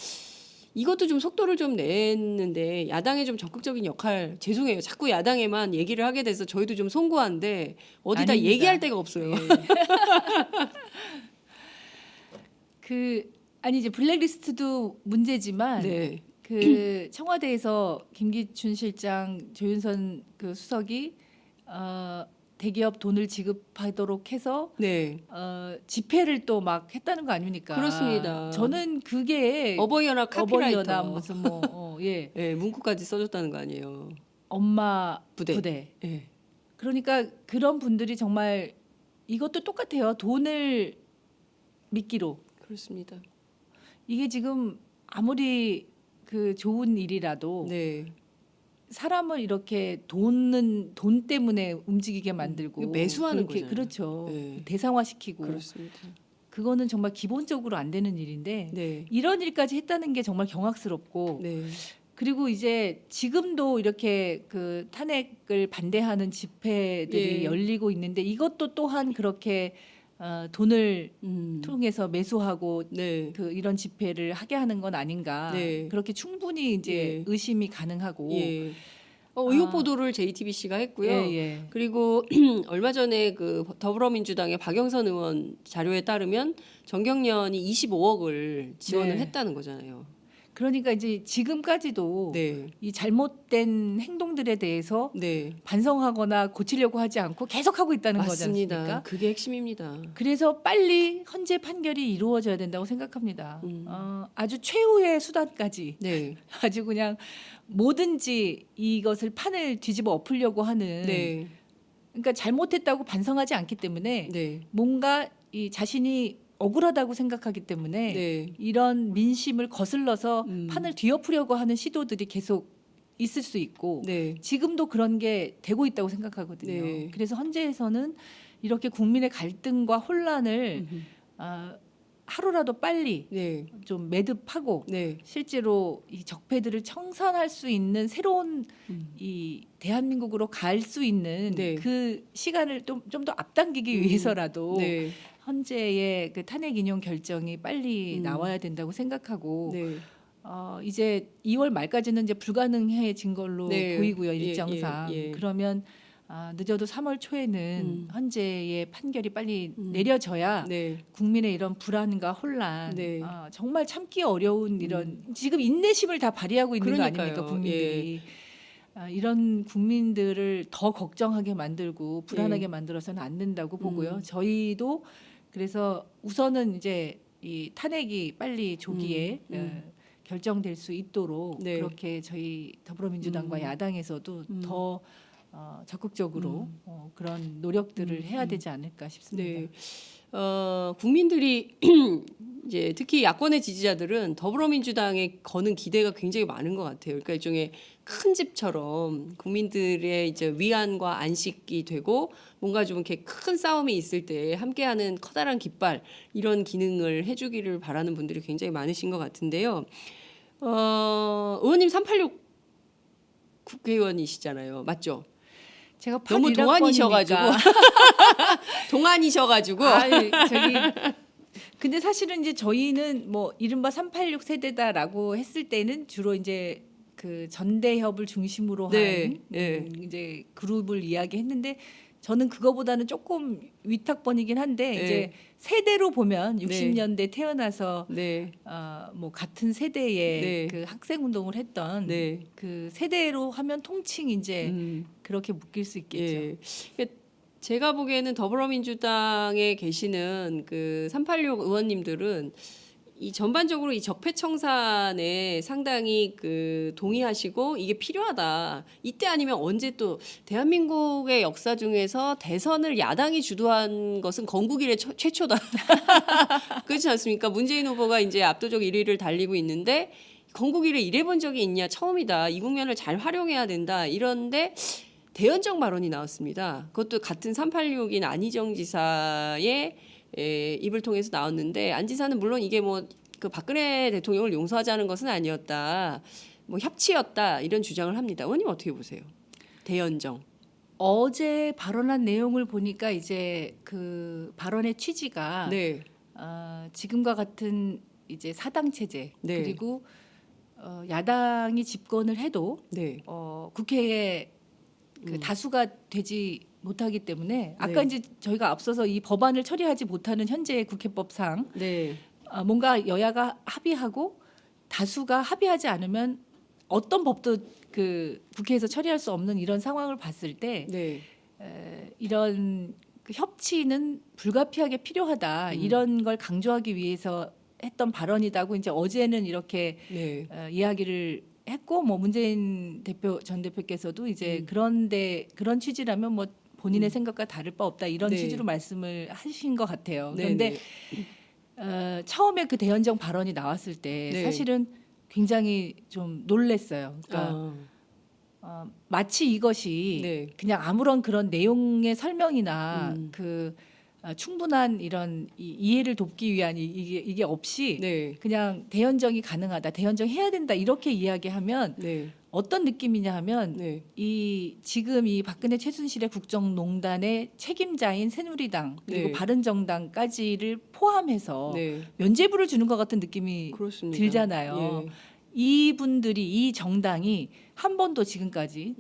이것도 좀 속도를 좀 냈는데 야당의 좀 적극적인 역할, 죄송해요. 자꾸 야당에만 얘기를 하게 돼서 저희도 좀 송구한데 어디다 아닙니다. 얘기할 데가 없어요. 예. 아니 이제 블랙리스트도 문제지만 네. 그 청와대에서 김기춘 실장, 조윤선 그 수석이 대기업 돈을 지급하도록 해서 네. 집회를 또 막 했다는 거 아닙니까? 그렇습니다. 저는 그게 어버이연합 카피라이터. 어버이연합 무슨 뭐 예. 예, 문구까지 써줬다는 거 아니에요. 엄마 부대. 부대. 예. 그러니까 그런 분들이 정말 이것도 똑같아요. 돈을 미끼로. 그렇습니다. 이게 지금 아무리 그 좋은 일이라도 네. 사람을 이렇게 돈 때문에 움직이게 만들고 이거 매수하는 그렇게 거잖아요. 그렇죠. 네. 대상화시키고 그렇습니다. 그거는 정말 기본적으로 안 되는 일인데 네. 이런 일까지 했다는 게 정말 경악스럽고 네. 그리고 이제 지금도 이렇게 그 탄핵을 반대하는 집회들이 예. 열리고 있는데 이것도 또한 그렇게 돈을 통해서 매수하고 네. 그 이런 집회를 하게 하는 건 아닌가 네. 그렇게 충분히 이제 예. 의심이 가능하고 예. 의혹 보도를 JTBC가 했고요. 예, 예. 그리고 얼마 전에 그 더불어민주당의 박영선 의원 자료에 따르면 정경련이 25억을 지원을 네. 했다는 거잖아요. 그러니까 이제 지금까지도 네. 이 잘못된 행동들에 대해서 네. 반성하거나 고치려고 하지 않고 계속하고 있다는 거지 맞습니다. 않습니까? 그게 핵심입니다. 그래서 빨리 헌재 판결이 이루어져야 된다고 생각합니다. 아주 최후의 수단까지 네. 아주 그냥 뭐든지 이것을 판을 뒤집어 엎으려고 하는 네. 그러니까 잘못했다고 반성하지 않기 때문에 네. 뭔가 이 자신이 억울하다고 생각하기 때문에 네. 이런 민심을 거슬러서 음. 판을 뒤엎으려고 하는 시도들이 계속 있을 수 있고 네. 지금도 그런 게 되고 있다고 생각하거든요. 네. 그래서 헌재에서는 이렇게 국민의 갈등과 혼란을 하루라도 빨리 네. 좀 매듭하고 네. 실제로 이 적폐들을 청산할 수 있는 새로운 이 대한민국으로 갈 수 있는 네. 그 시간을 좀 더 앞당기기 위해서라도 네. 헌재의 그 탄핵 인용 결정이 빨리 나와야 된다고 생각하고 네. 이제 2월 말까지는 이제 불가능해진 걸로 네. 보이고요 예, 일정상 예, 예. 그러면 늦어도 3월 초에는 헌재의 판결이 빨리 내려져야 네. 국민의 이런 불안과 혼란 네. 정말 참기 어려운 이런 지금 인내심을 다 발휘하고 있는 그러니까요. 거 아닙니까 국민들이 이런 국민들을 더 걱정하게 만들고 불안하게 만들어서는 안 된다고 보고요. 저희도 그래서 우선은 이제 이 탄핵이 빨리 조기에 결정될 수 있도록 네. 그렇게 저희 더불어민주당과 야당에서도 더 적극적으로 그런 노력들을 해야 되지 않을까 싶습니다. 네. 국민들이 이제 특히 야권의 지지자들은 더불어민주당에 거는 기대가 굉장히 많은 것 같아요. 그러니까 일종의 큰 집처럼 국민들의 이제 위안과 안식이 되고 뭔가 좀 이렇게 큰 싸움이 있을 때 함께하는 커다란 깃발 이런 기능을 해주기를 바라는 분들이 굉장히 많으신 것 같은데요. 의원님 386 국회의원이시잖아요, 맞죠? 제가 너무 동안이셔가지고 동안이셔가지고 저기 근데 사실은 이제 저희는 뭐 이른바 386 세대다라고 했을 때는 주로 이제 그 전대협을 중심으로 네, 한 네. 이제 그룹을 이야기했는데 저는 그거보다는 조금 위탁번이긴 한데 네. 이제 세대로 보면 60년대 태어나서 네, 뭐 같은 세대의 네. 그 학생 운동을 했던 네. 그 세대로 하면 통칭 이제 그렇게 묶일 수 있겠죠. 예. 그러니까 제가 보기에는 더불어민주당에 계시는 그 386 의원님들은 이 전반적으로 이 적폐청산에 상당히 그 동의하시고 이게 필요하다. 이때 아니면 언제 또 대한민국의 역사 중에서 대선을 야당이 주도한 것은 건국 이래 최초다. 그렇지 않습니까? 문재인 후보가 이제 압도적 1위를 달리고 있는데 건국 이래 이래본 적이 있냐? 처음이다. 이 국면을 잘 활용해야 된다. 이런데 대연정 발언이 나왔습니다. 그것도 같은 386인 안희정 지사의 입을 통해서 나왔는데 안 지사는 물론 이게 뭐 그 박근혜 대통령을 용서하자는 것은 아니었다, 뭐 협치였다 이런 주장을 합니다. 의원님 어떻게 보세요? 대연정. 어제 발언한 내용을 보니까 이제 그 발언의 취지가 네, 지금과 같은 이제 사당 체제 네. 그리고 야당이 집권을 해도 네, 국회에 그 다수가 되지 못하기 때문에 아까 네. 이제 저희가 앞서서 이 법안을 처리하지 못하는 현재의 국회법상 네, 뭔가 여야가 합의하고 다수가 합의하지 않으면 어떤 법도 그 국회에서 처리할 수 없는 이런 상황을 봤을 때 네, 이런 그 협치는 불가피하게 필요하다 이런 걸 강조하기 위해서 했던 발언이다고 이제 어제는 이렇게 네, 이야기를 했고 뭐 문재인 전 대표께서도 이제 그런데 그런 취지라면 뭐 본인의 생각과 다를 바 없다 이런 네. 취지로 말씀을 하신 것 같아요. 네, 그런데 네. 처음에 그 대연정 발언이 나왔을 때 네. 사실은 굉장히 좀 놀랬어요. 그러니까 마치 이것이 네. 그냥 아무런 그런 내용의 설명이나 그 충분한 이런 이해를 돕기 위한 이게 없이 네, 그냥 대연정이 가능하다, 대연정 해야 된다 이렇게 이야기하면 네, 어떤 느낌이냐 하면 네, 이 지금 이 박근혜 최순실의 국정농단의 책임자인 새누리당 그리고 네. 바른정당까지를 포함해서 네. 면죄부를 주는 것 같은 느낌이 그렇습니다. 들잖아요. 예. 이분들이 이 정당이 한 번도 지금까지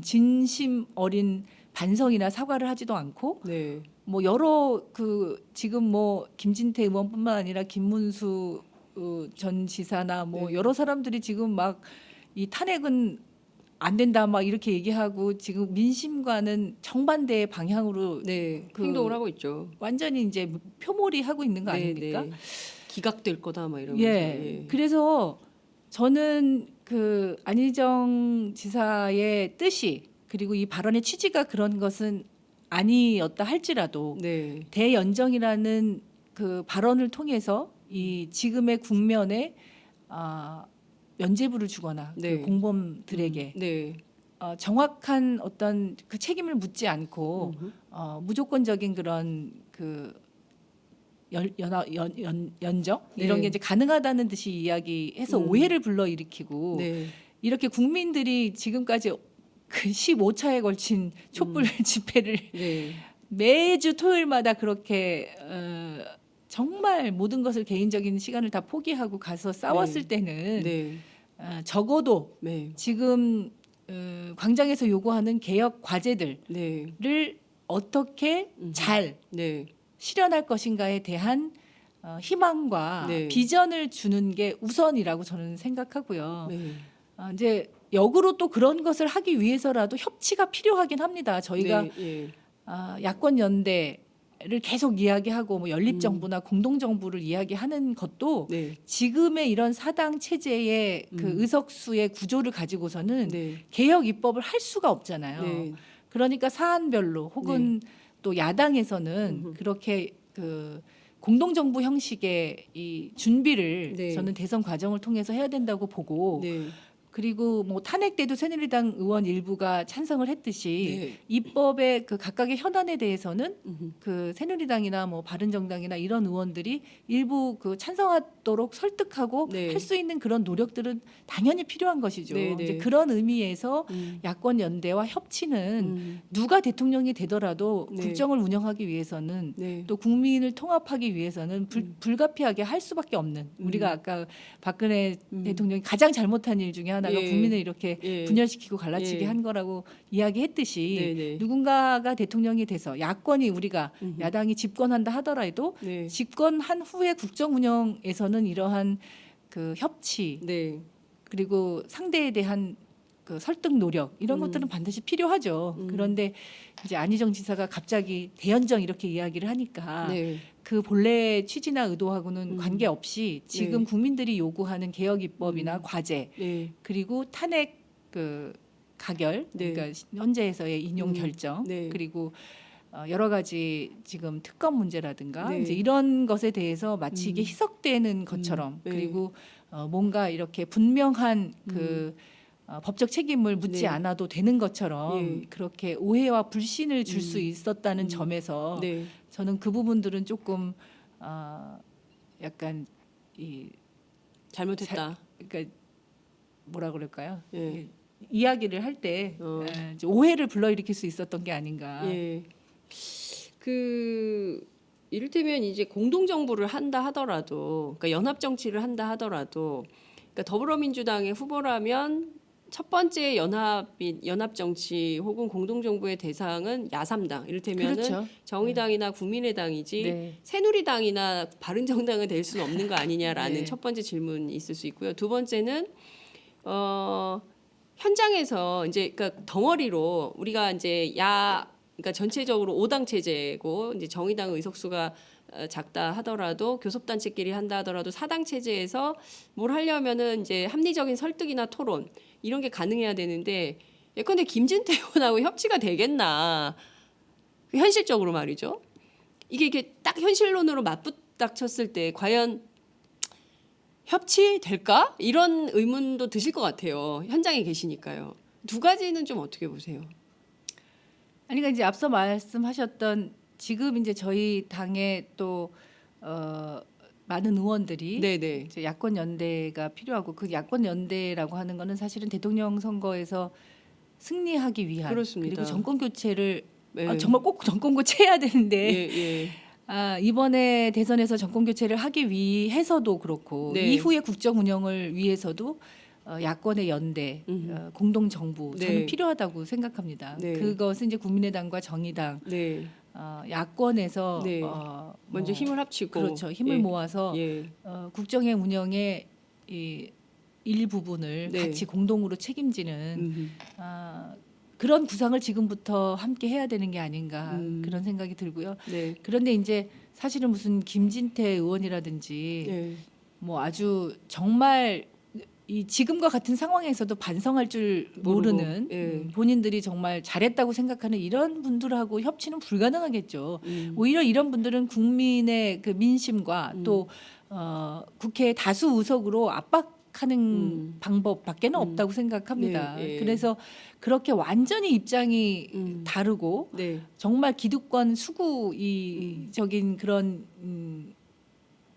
진심 어린 반성이나 사과를 하지도 않고 네, 뭐 여러 그 지금 뭐 김진태 의원뿐만 아니라 김문수 전 지사나 뭐 네. 여러 사람들이 지금 막 이 탄핵은 안 된다 막 이렇게 얘기하고 지금 민심과는 정반대의 방향으로 네. 그 행동을 하고 있죠. 완전히 이제 표몰이 하고 있는 거 네, 아닙니까? 네. 기각될 거다 막 이러면서. 예. 그래서 저는 그 안희정 지사의 뜻이 그리고 이 발언의 취지가 그런 것은 아니었다 할지라도 네, 대연정이라는 그 발언을 통해서 이 지금의 국면에 면죄부를 주거나 네. 그 공범들에게 네, 정확한 어떤 그 책임을 묻지 않고 무조건적인 그런 그 연정 이런 네. 게 이제 가능하다는 듯이 이야기해서 오해를 불러일으키고 네, 이렇게 국민들이 지금까지 그 15차에 걸친 촛불 집회를 네, 매주 토요일마다 그렇게 정말 모든 것을 개인적인 시간을 다 포기하고 가서 싸웠을 때는 네, 적어도 네, 지금 광장에서 요구하는 개혁 과제들을 네, 어떻게 잘 네, 실현할 것인가에 대한 희망과 네. 비전을 주는 게 우선이라고 저는 생각하고요. 네. 이제 역으로 또 그런 것을 하기 위해서라도 협치가 필요하긴 합니다. 저희가 네, 예. 야권 연대를 계속 이야기하고 뭐 연립 정부나 공동 정부를 이야기하는 것도 네, 지금의 이런 사당 체제의 그 의석수의 구조를 가지고서는 네, 개혁 입법을 할 수가 없잖아요. 네, 그러니까 사안별로 혹은 또 야당에서는 그렇게 그 공동정부 형식의 이 준비를 네. 저는 대선 과정을 통해서 해야 된다고 보고 네, 그리고 뭐 탄핵 때도 새누리당 의원 일부가 찬성을 했듯이 네. 입법의 그 각각의 현안에 대해서는 그 새누리당이나 뭐 바른정당이나 이런 의원들이 일부 그 찬성하도록 설득하고 네. 할 수 있는 그런 노력들은 당연히 필요한 것이죠. 네, 네. 이제 그런 의미에서 야권 연대와 협치는 누가 대통령이 되더라도 네. 국정을 운영하기 위해서는 네, 또 국민을 통합하기 위해서는 불가피하게 할 수밖에 없는 우리가 아까 박근혜 대통령이 가장 잘못한 일 중에 하나가 예. 국민을 이렇게 예. 분열시키고 갈라치게 예. 한 거라고 이야기했듯이 네, 네. 누군가가 대통령이 돼서 야권이 우리가 야당이 집권한다 하더라도 네, 집권한 후에 국정 운영에서는 이러한 그 협치 네, 그리고 상대에 대한 그 설득 노력 이런 것들은 반드시 필요하죠. 그런데 이제 안희정 지사가 갑자기 대연정 이렇게 이야기를 하니까 네. 그 본래 취지나 의도하고는 관계없이 지금 네. 국민들이 요구하는 개혁 입법이나 과제 네. 그리고 탄핵 그 가결 네. 그러니까 헌재에서의 인용 결정 네. 그리고 여러 가지 지금 특검 문제라든가 네. 이제 이런 것에 대해서 마치 이게 희석되는 것처럼 네. 그리고 뭔가 이렇게 분명한 그 법적 책임을 묻지 네. 않아도 되는 것처럼 예. 그렇게 오해와 불신을 줄 수 있었다는 점에서 네. 저는 그 부분들은 조금 약간 이 잘못했다. 그러니까 뭐라 그럴까요? 예. 이야기를 할 때 오해를 불러일으킬 수 있었던 게 아닌가. 예. 그 이를테면 이제 공동 정부를 한다 하더라도, 그러니까 연합 정치를 한다 하더라도, 그러니까 더불어민주당의 후보라면 첫 번째 연합 정치 혹은 공동 정부의 대상은 야삼당, 이를테면은 그렇죠. 정의당이나 국민의당이지 네. 새누리당이나 바른정당은 될 수는 없는 거 아니냐라는 네. 첫 번째 질문이 있을 수 있고요. 두 번째는 현장에서 이제 그러니까 덩어리로 우리가 이제 그러니까 전체적으로 5당 체제고 이제 정의당 의석수가 작다 하더라도 교섭단체끼리 한다 하더라도 4당 체제에서 뭘 하려면은 이제 합리적인 설득이나 토론 이런 게 가능해야 되는데 예컨대 김진태 의원하고 협치가 되겠나? 현실적으로 말이죠. 이게 딱 현실론으로 맞부닥쳤을 때 과연 협치 될까? 이런 의문도 드실 것 같아요. 현장에 계시니까요. 두 가지는 좀 어떻게 보세요? 아니 그러니까 이제 앞서 말씀하셨던 지금 이제 저희 당에 또 많은 의원들이 네네. 이제 야권 연대가 필요하고 그 야권 연대라고 하는 거는 사실은 대통령 선거에서 승리하기 위한 그렇습니다. 그리고 정권 교체를 네. 정말 꼭 정권 교체해야 되는데 예, 예. 이번에 대선에서 정권 교체를 하기 위해서도 그렇고 네. 이후의 국정 운영을 위해서도 야권의 연대, 공동 정부 저는 네. 필요하다고 생각합니다. 네. 그것은 이제 국민의당과 정의당 네. 야권에서 네. 먼저 힘을 합치고 그렇죠 힘을 예. 모아서 예. 국정의 운영의 이 일부분을 네. 같이 공동으로 책임지는 음흠. 그런 구상을 지금부터 함께 해야 되는 게 아닌가 그런 생각이 들고요. 네. 그런데 이제 사실은 무슨 김진태 의원이라든지 예. 뭐 아주 정말 이 지금과 같은 상황에서도 반성할 줄 모르는 예. 본인들이 정말 잘했다고 생각하는 이런 분들하고 협치는 불가능하겠죠. 음. 오히려 이런 분들은 국민의 그 민심과 또 국회 다수 의석으로 압박하는 방법밖에는 없다고 생각합니다. 네, 예. 그래서 그렇게 완전히 입장이 다르고 네. 정말 기득권 수구적인 그런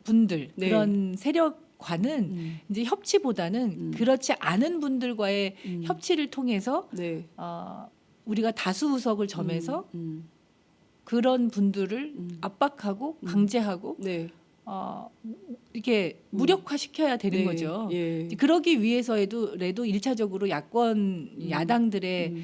분들 네. 그런 세력과는 이제 협치보다는 그렇지 않은 분들과의 협치를 통해서 네. 우리가 다수 의석을 점해서 그런 분들을 압박하고 강제하고 네. 이렇게 무력화시켜야 되는 네. 거죠. 예. 그러기 위해서라도 1차적으로 야권 야당들의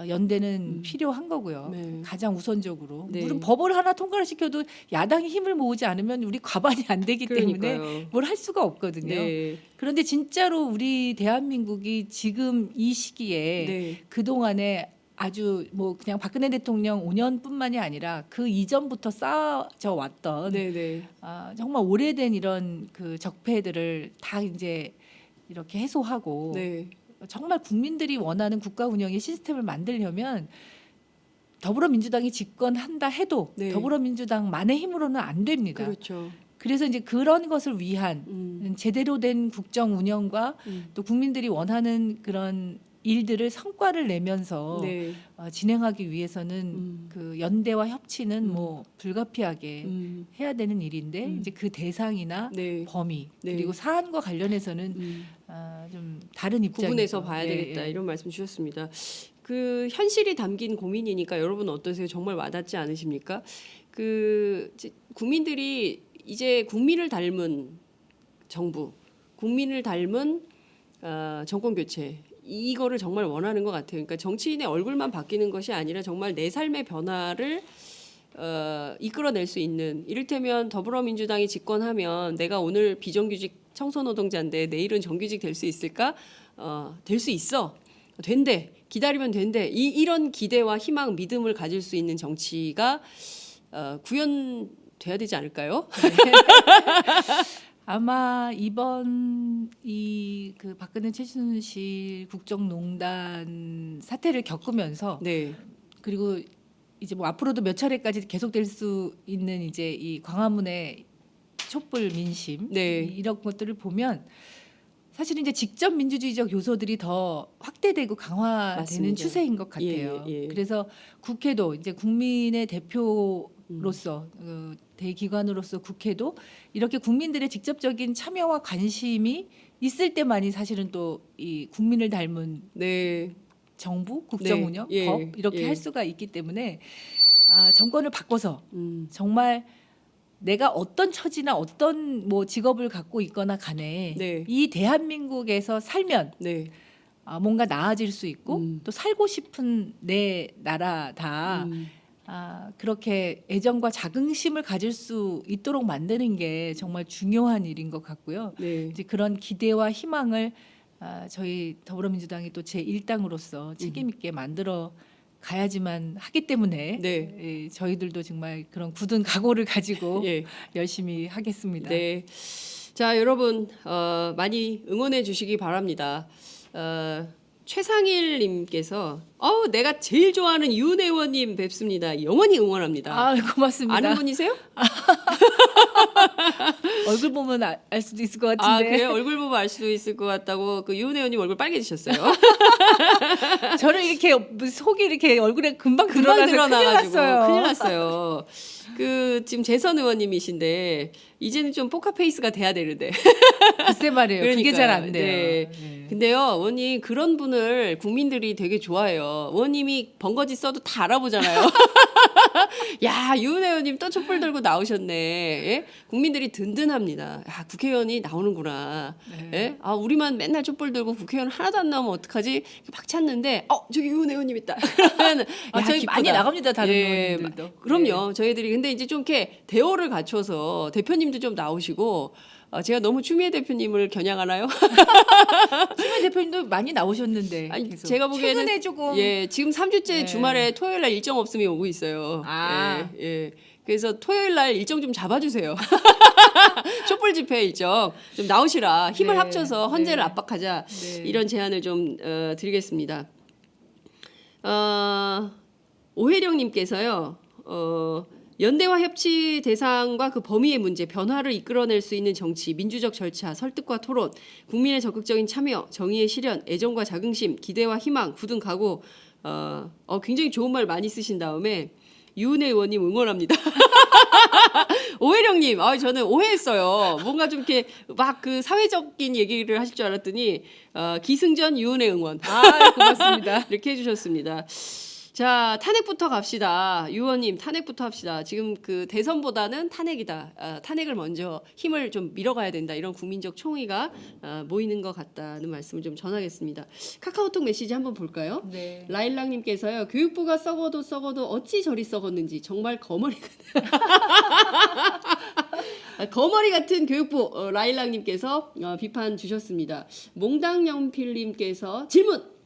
연대는 필요한 거고요. 네. 가장 우선적으로. 네. 물론 법을 하나 통과를 시켜도 야당이 힘을 모으지 않으면 우리 과반이 안 되기 때문에 그러니까요. 뭘 할 수가 없거든요. 네. 그런데 진짜로 우리 대한민국이 지금 이 시기에 네. 그동안에 아주 뭐 그냥 박근혜 대통령 5년뿐만이 아니라 그 이전부터 쌓아져 왔던 네. 네. 정말 오래된 이런 그 적폐들을 다 이제 이렇게 해소하고 네. 정말 국민들이 원하는 국가 운영의 시스템을 만들려면 더불어민주당이 집권한다 해도 네. 더불어민주당만의 힘으로는 안 됩니다. 그렇죠. 그래서 이제 그런 것을 위한 제대로 된 국정 운영과 또 국민들이 원하는 그런 일들을 성과를 내면서 네. 진행하기 위해서는 그 연대와 협치는 뭐 불가피하게 해야 되는 일인데 이제 그 대상이나 네. 범위 네. 그리고 사안과 관련해서는 좀 다른 입장이죠. 구분해서 봐야 예, 되겠다 예. 이런 말씀 주셨습니다. 그 현실이 담긴 고민이니까 여러분 어떠세요? 정말 와닿지 않으십니까? 그 국민들이 이제 국민을 닮은 정부, 국민을 닮은 정권 교체 이거를 정말 원하는 것 같아요. 그러니까 정치인의 얼굴만 바뀌는 것이 아니라 정말 내 삶의 변화를 이끌어낼 수 있는 이를테면 더불어민주당이 집권하면 내가 오늘 비정규직 청소노동자인데 내일은 정규직 될 수 있을까? 될 수 있어. 된대. 기다리면 된대. 이런 기대와 희망, 믿음을 가질 수 있는 정치가 구현돼야 되지 않을까요? 아마 이번 그 박근혜 최순실 국정농단 사태를 겪으면서 네. 그리고 이제 뭐 앞으로도 몇 차례까지 계속될 수 있는 이제 이 광화문의 촛불 민심 네. 이런 것들을 보면 사실은 이제 직접 민주주의적 요소들이 더 확대되고 강화되는 맞습니다. 추세인 것 같아요. 예. 그래서 국회도 이제 국민의 대표로서 대기관으로서 국회도 이렇게 국민들의 직접적인 참여와 관심이 있을 때만이 사실은 또 이 국민을 닮은 네. 정부, 국정운영, 네. 예. 법 이렇게 예. 할 수가 있기 때문에 정권을 바꿔서 음. 정말 내가 어떤 처지나 어떤 뭐 직업을 갖고 있거나 간에 네. 이 대한민국에서 살면 네. 뭔가 나아질 수 있고 또 살고 싶은 내 나라다. 음. 그렇게 애정과 자긍심을 가질 수 있도록 만드는 게 정말 중요한 일인 것 같고요. 네. 이제 그런 기대와 희망을 저희 더불어민주당이 또 제1당으로서 책임 있게 만들어 가야지만 하기 때문에 네. 저희들도 정말 그런 굳은 각오를 가지고 예. 열심히 하겠습니다. 네. 자, 여러분 많이 응원해 주시기 바랍니다. 최상일님께서 내가 제일 좋아하는 윤 의원님 뵙습니다. 영원히 응원합니다. 고맙습니다. 아는 분이세요? 얼굴 보면 알 수도 있을 것 같은데. 그래요? 얼굴 보면 알 수도 있을 것 같다고 그 윤 의원님 얼굴 빨개지셨어요. 저는 이렇게 속이 이렇게 얼굴에 금방 금방 드러나가지고 큰일 났어요. 그 지금 재선 의원님이신데 이제는 좀 포카페이스가 돼야 되는데. 글쎄 말이에요. 그게 잘 안 돼요. 네. 근데요, 의원님 그런 분을 국민들이 되게 좋아해요. 의원님이 번거지 써도 다 알아보잖아요. 야, 윤 의원님 또 촛불 들고 나오셨네. 예? 국민들이 든든합니다. 야, 국회의원이 나오는구나. 예? 우리만 맨날 촛불 들고 국회의원 하나도 안 나오면 어떡하지? 막 찾는데, 저기 윤 의원님 있다. 그러면 저희 기쁘다. 많이 나갑니다. 다른 예, 의원님들도. 그럼요. 저희들이 근데 이제 좀 이렇게 대오를 갖춰서 대표님도 좀 나오시고. 제가 너무 추미애 대표님을 겨냥하나요? 추미애 대표님도 많이 나오셨는데. 아니, 계속. 제가 보기에는 최근에 조금 지금 3주째 네. 주말에 토요일 날 일정 없으면 오고 있어요. 예. 그래서 토요일 날 일정 좀 잡아주세요. 촛불 집회 일정 좀 나오시라. 힘을 네. 합쳐서 헌재를 네. 압박하자. 네. 이런 제안을 좀 드리겠습니다. 오혜령님께서요. 연대와 협치 대상과 그 범위의 문제, 변화를 이끌어낼 수 있는 정치, 민주적 절차, 설득과 토론, 국민의 적극적인 참여, 정의의 실현, 애정과 자긍심, 기대와 희망, 굳은 각오. 굉장히 좋은 말 많이 쓰신 다음에 유은혜 의원님 응원합니다. 오혜령님, 저는 오해했어요. 뭔가 좀 이렇게 막 그 사회적인 얘기를 하실 줄 알았더니 기승전 유은혜 응원. 고맙습니다. 이렇게 해주셨습니다. 자, 탄핵부터 갑시다. 유 의원님, 탄핵부터 합시다. 지금 그 대선보다는 탄핵이다. 탄핵을 먼저 힘을 좀 밀어가야 된다. 이런 국민적 총의가 모이는 것 같다는 말씀을 좀 전하겠습니다. 카카오톡 메시지 한번 볼까요? 네. 라일락님께서요. 교육부가 썩어도 어찌 저리 썩었는지 정말 거머리 거머리 같은 교육부. 라일락님께서 비판 주셨습니다. 몽당연필님께서 질문.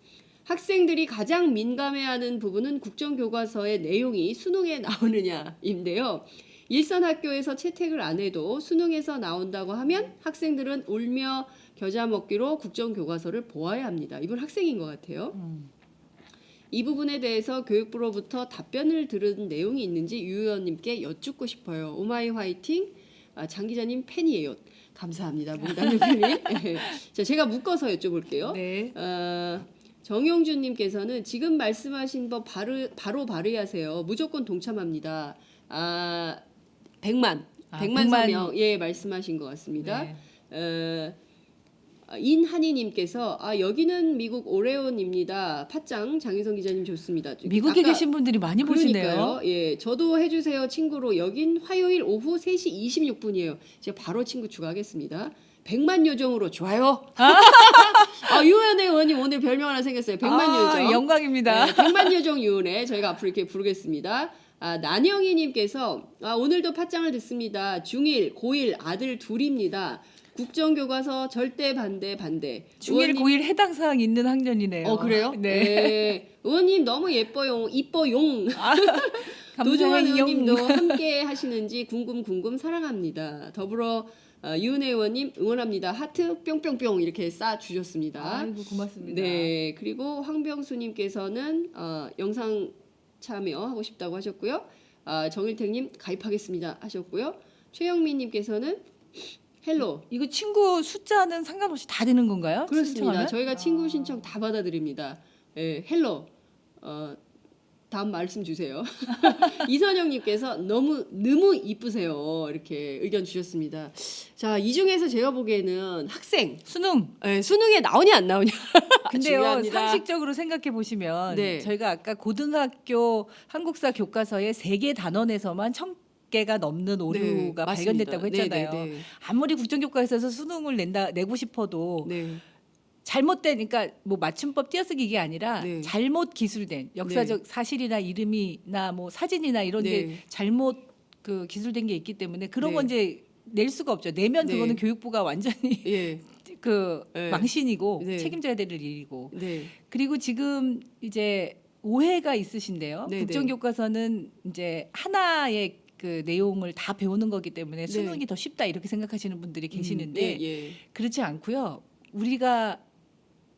학생들이 가장 민감해하는 부분은 국정교과서의 내용이 수능에 나오느냐인데요. 일선 학교에서 채택을 안 해도 수능에서 나온다고 하면 학생들은 울며 겨자 먹기로 국정교과서를 보아야 합니다. 이분 학생인 것 같아요. 이 부분에 대해서 교육부로부터 답변을 들은 내용이 있는지 유 의원님께 여쭙고 싶어요. 오마이 화이팅. 장 기자님 팬이에요. 감사합니다. 몽당연필님. 자, 제가 묶어서 여쭤볼게요. 네. 정용준님께서는 지금 말씀하신 법 바로 발의하세요. 무조건 동참합니다. 100만 100만 서명 말씀하신 것 같습니다. 네. 인한이님께서 여기는 미국 오레온입니다. 팟짱 장희성 기자님 좋습니다. 미국에 계신 분들이 많이 보시네요. 그러니까요. 예, 저도 해주세요 친구로. 여긴 화요일 오후 3시 26분이에요. 제가 바로 친구 추가하겠습니다. 100만 요정으로 좋아요. 유은혜 의원님 오늘 별명 하나 생겼어요. 100만 요정. 영광입니다. 네, 100만 요정 유은혜 저희가 앞으로 이렇게 부르겠습니다. 난영희님께서 오늘도 팟짱을 듣습니다. 중1, 고1 아들 둘입니다. 국정교과서 절대 반대. 중1, 고1 해당 사항 있는 학년이네요. 그래요? 네. 의원님 너무 예뻐용. 이뻐용. 도종환 감사해요. 의원님도 함께 하시는지 궁금 사랑합니다. 더불어 유은혜 의원님 응원합니다. 하트 뿅뿅뿅 이렇게 쏴 주셨습니다. 아이고 고맙습니다. 네, 그리고 황병수님께서는 영상 참여하고 싶다고 하셨고요. 정일택님 가입하겠습니다 하셨고요. 최영민님께서는 헬로. 이거 친구 숫자는 상관없이 다 되는 건가요? 그렇습니다. 신청하면? 저희가 친구 신청 다 받아드립니다. 예, 헬로. 다음 말씀 주세요. 이선영님께서 너무 이쁘세요. 이렇게 의견 주셨습니다. 자, 이 중에서 제가 보기에는 학생 수능. 수능에 나오냐 안 나오냐 근데요, 중요합니다. 상식적으로 생각해 보시면 네. 저희가 아까 고등학교 한국사 교과서에 3개 단원에서만 1000개가 넘는 오류가 네, 발견됐다고 맞습니다. 했잖아요. 네. 아무리 국정교과서에서 수능을 내고 싶어도 네. 잘못된, 그러니까 뭐 맞춤법 띄어쓰기 이게 아니라 네. 잘못 기술된 역사적 사실이나 이름이나 뭐 사진이나 이런 게 네. 잘못 그 기술된 게 있기 때문에 그런 네. 건 이제 낼 수가 없죠. 내면 네. 그거는 교육부가 완전히 예. 그 네. 망신이고 네. 책임져야 될 일이고. 네. 그리고 지금 이제 오해가 있으신데요. 네, 국정교과서는 이제 하나의 그 내용을 다 배우는 거기 때문에 수능이 더 쉽다 이렇게 생각하시는 분들이 계시는데 예. 그렇지 않고요. 우리가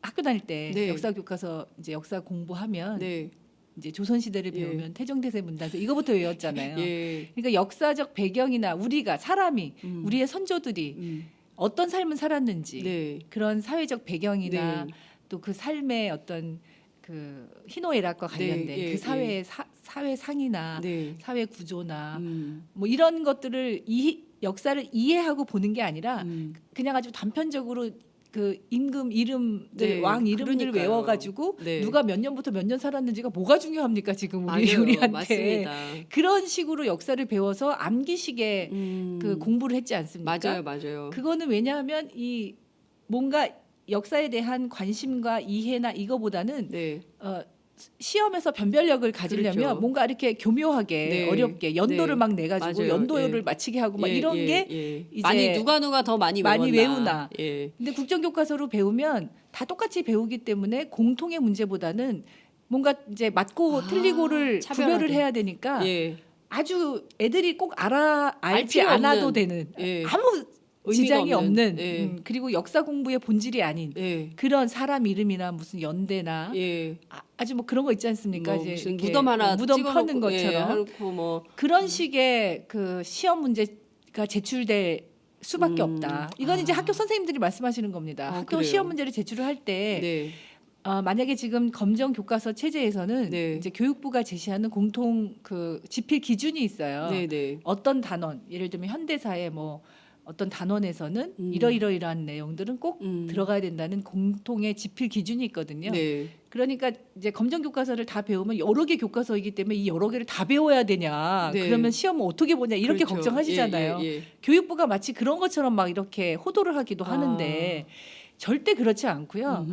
학교 다닐 때 네. 역사 교과서 이제 역사 공부하면 네. 이제 조선 시대를 예. 배우면 태종대세 문단서 이거부터 외웠잖아요. 예. 그러니까 역사적 배경이나 우리가 사람이 음. 우리의 선조들이 음. 어떤 삶을 살았는지 네. 그런 사회적 배경이나 네. 또 그 삶의 어떤 그 희노애락과 관련된 네, 예, 그 사회의 사회 상이나 네. 사회 구조나 음. 뭐 이런 것들을 역사를 이해하고 보는 게 아니라 음. 그냥 아주 단편적으로 그 임금 이름들 네, 왕 이름들 그러니까요. 외워가지고 네. 누가 몇 년부터 몇 년 살았는지가 뭐가 중요합니까 지금 맞아요. 우리한테 맞습니다. 그런 식으로 역사를 배워서 암기식의 그 공부를 했지 않습니까? 맞아요. 그거는 왜냐하면 이 뭔가 역사에 대한 관심과 이해나 이거보다는 네. 시험에서 변별력을 가지려면 그렇죠. 뭔가 이렇게 교묘하게 네. 어렵게 연도를 네. 막 내가지고 맞아요. 연도를 예. 맞히게 하고 막 예, 이런 예, 게 예. 이제 많이 누가 더 많이 외우나. 예. 근데 국정교과서로 배우면 다 똑같이 배우기 때문에 공통의 문제보다는 뭔가 이제 맞고 틀리고를 차별하게. 구별을 해야 되니까 예. 아주 애들이 꼭 알지 필요 않아도 없는. 되는 예. 아무 의미가 지장이 없는 예. 그리고 역사 공부의 본질이 아닌 예. 그런 사람 이름이나 무슨 연대나 예. 아주 뭐 그런 거 있지 않습니까? 뭐 이제 무슨 이렇게 무덤 하나 무덤 찍어놓고, 퍼는 것처럼 해놓고 뭐 그런 식의 그 시험 문제가 제출될 수밖에 없다. 이건 이제 학교 선생님들이 말씀하시는 겁니다. 학교 그래요? 시험 문제를 제출을 할 때 네. 만약에 지금 검정 교과서 체제에서는 네. 이제 교육부가 제시하는 공통 그 지필 기준이 있어요. 네. 어떤 단원, 예를 들면 현대사의 뭐 어떤 단원에서는 이러이러이러한 내용들은 꼭 들어가야 된다는 공통의 지필 기준이 있거든요. 네. 그러니까 이제 검정 교과서를 다 배우면 여러 개 교과서이기 때문에 이 여러 개를 다 배워야 되냐? 네. 그러면 시험은 어떻게 보냐? 이렇게 그렇죠. 걱정하시잖아요. 예. 교육부가 마치 그런 것처럼 막 이렇게 호도를 하기도 하는데 절대 그렇지 않고요.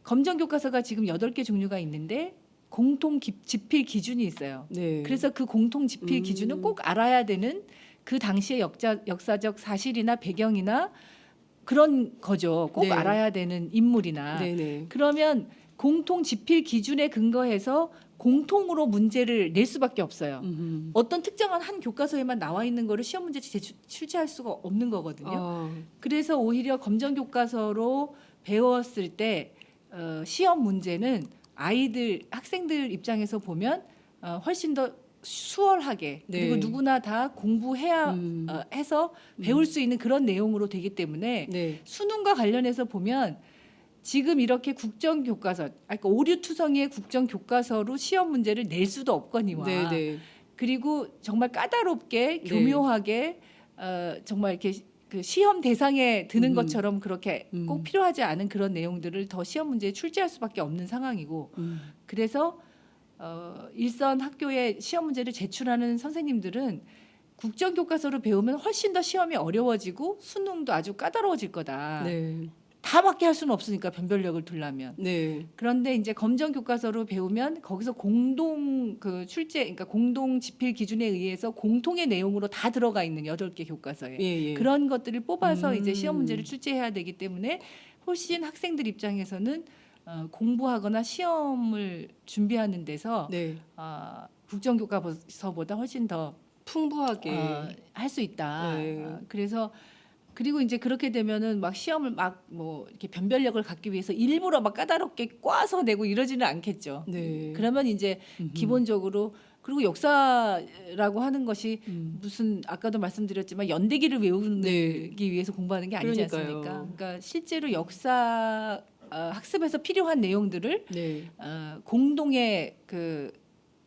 검정 교과서가 지금 8개 종류가 있는데 공통 지필 기준이 있어요. 네. 그래서 그 공통 지필 기준은 꼭 알아야 되는 그 당시의 역사적 사실이나 배경이나 그런 거죠. 꼭 네. 알아야 되는 인물이나. 네네. 그러면 공통 지필 기준에 근거해서 공통으로 문제를 낼 수밖에 없어요. 어떤 특정한 한 교과서에만 나와 있는 거를 시험 문제 출제할 수가 없는 거거든요. 그래서 오히려 검정 교과서로 배웠을 때 시험 문제는 학생들 입장에서 보면 훨씬 더 수월하게 네. 그리고 누구나 다 공부해야 해서 배울 수 있는 그런 내용으로 되기 때문에 네. 수능과 관련해서 보면 지금 이렇게 국정교과서, 그러니까 오류투성이의 국정교과서로 시험 문제를 낼 수도 없거니와 네. 그리고 정말 까다롭게 네. 교묘하게 정말 이렇게 그 시험 대상에 드는 것처럼 그렇게 꼭 필요하지 않은 그런 내용들을 더 시험 문제에 출제할 수밖에 없는 상황이고 그래서 일선 학교에 시험 문제를 제출하는 선생님들은 국정교과서를 배우면 훨씬 더 시험이 어려워지고 수능도 아주 까다로워질 거다. 네. 다 맞게 할 수는 없으니까 변별력을 두려면. 네. 그런데 이제 검정 교과서로 배우면 거기서 공동 그 출제, 그러니까 공동 집필 기준에 의해서 공통의 내용으로 다 들어가 있는 8개 교과서에 예, 예. 그런 것들을 뽑아서 이제 시험 문제를 출제해야 되기 때문에 훨씬 학생들 입장에서는 공부하거나 시험을 준비하는 데서 네. 국정교과서보다 훨씬 더 풍부하게. 할 수 있다. 네. 그래서 그리고 이제 그렇게 되면은 막 시험을 막 뭐 이렇게 변별력을 갖기 위해서 일부러 막 까다롭게 꽈서 내고 이러지는 않겠죠. 네. 그러면 이제 기본적으로 그리고 역사라고 하는 것이 무슨 아까도 말씀드렸지만 연대기를 외우기 위해서 공부하는 게 아니지 그러니까요. 않습니까? 그러니까 실제로 역사 학습에서 필요한 내용들을 네. 공동의 그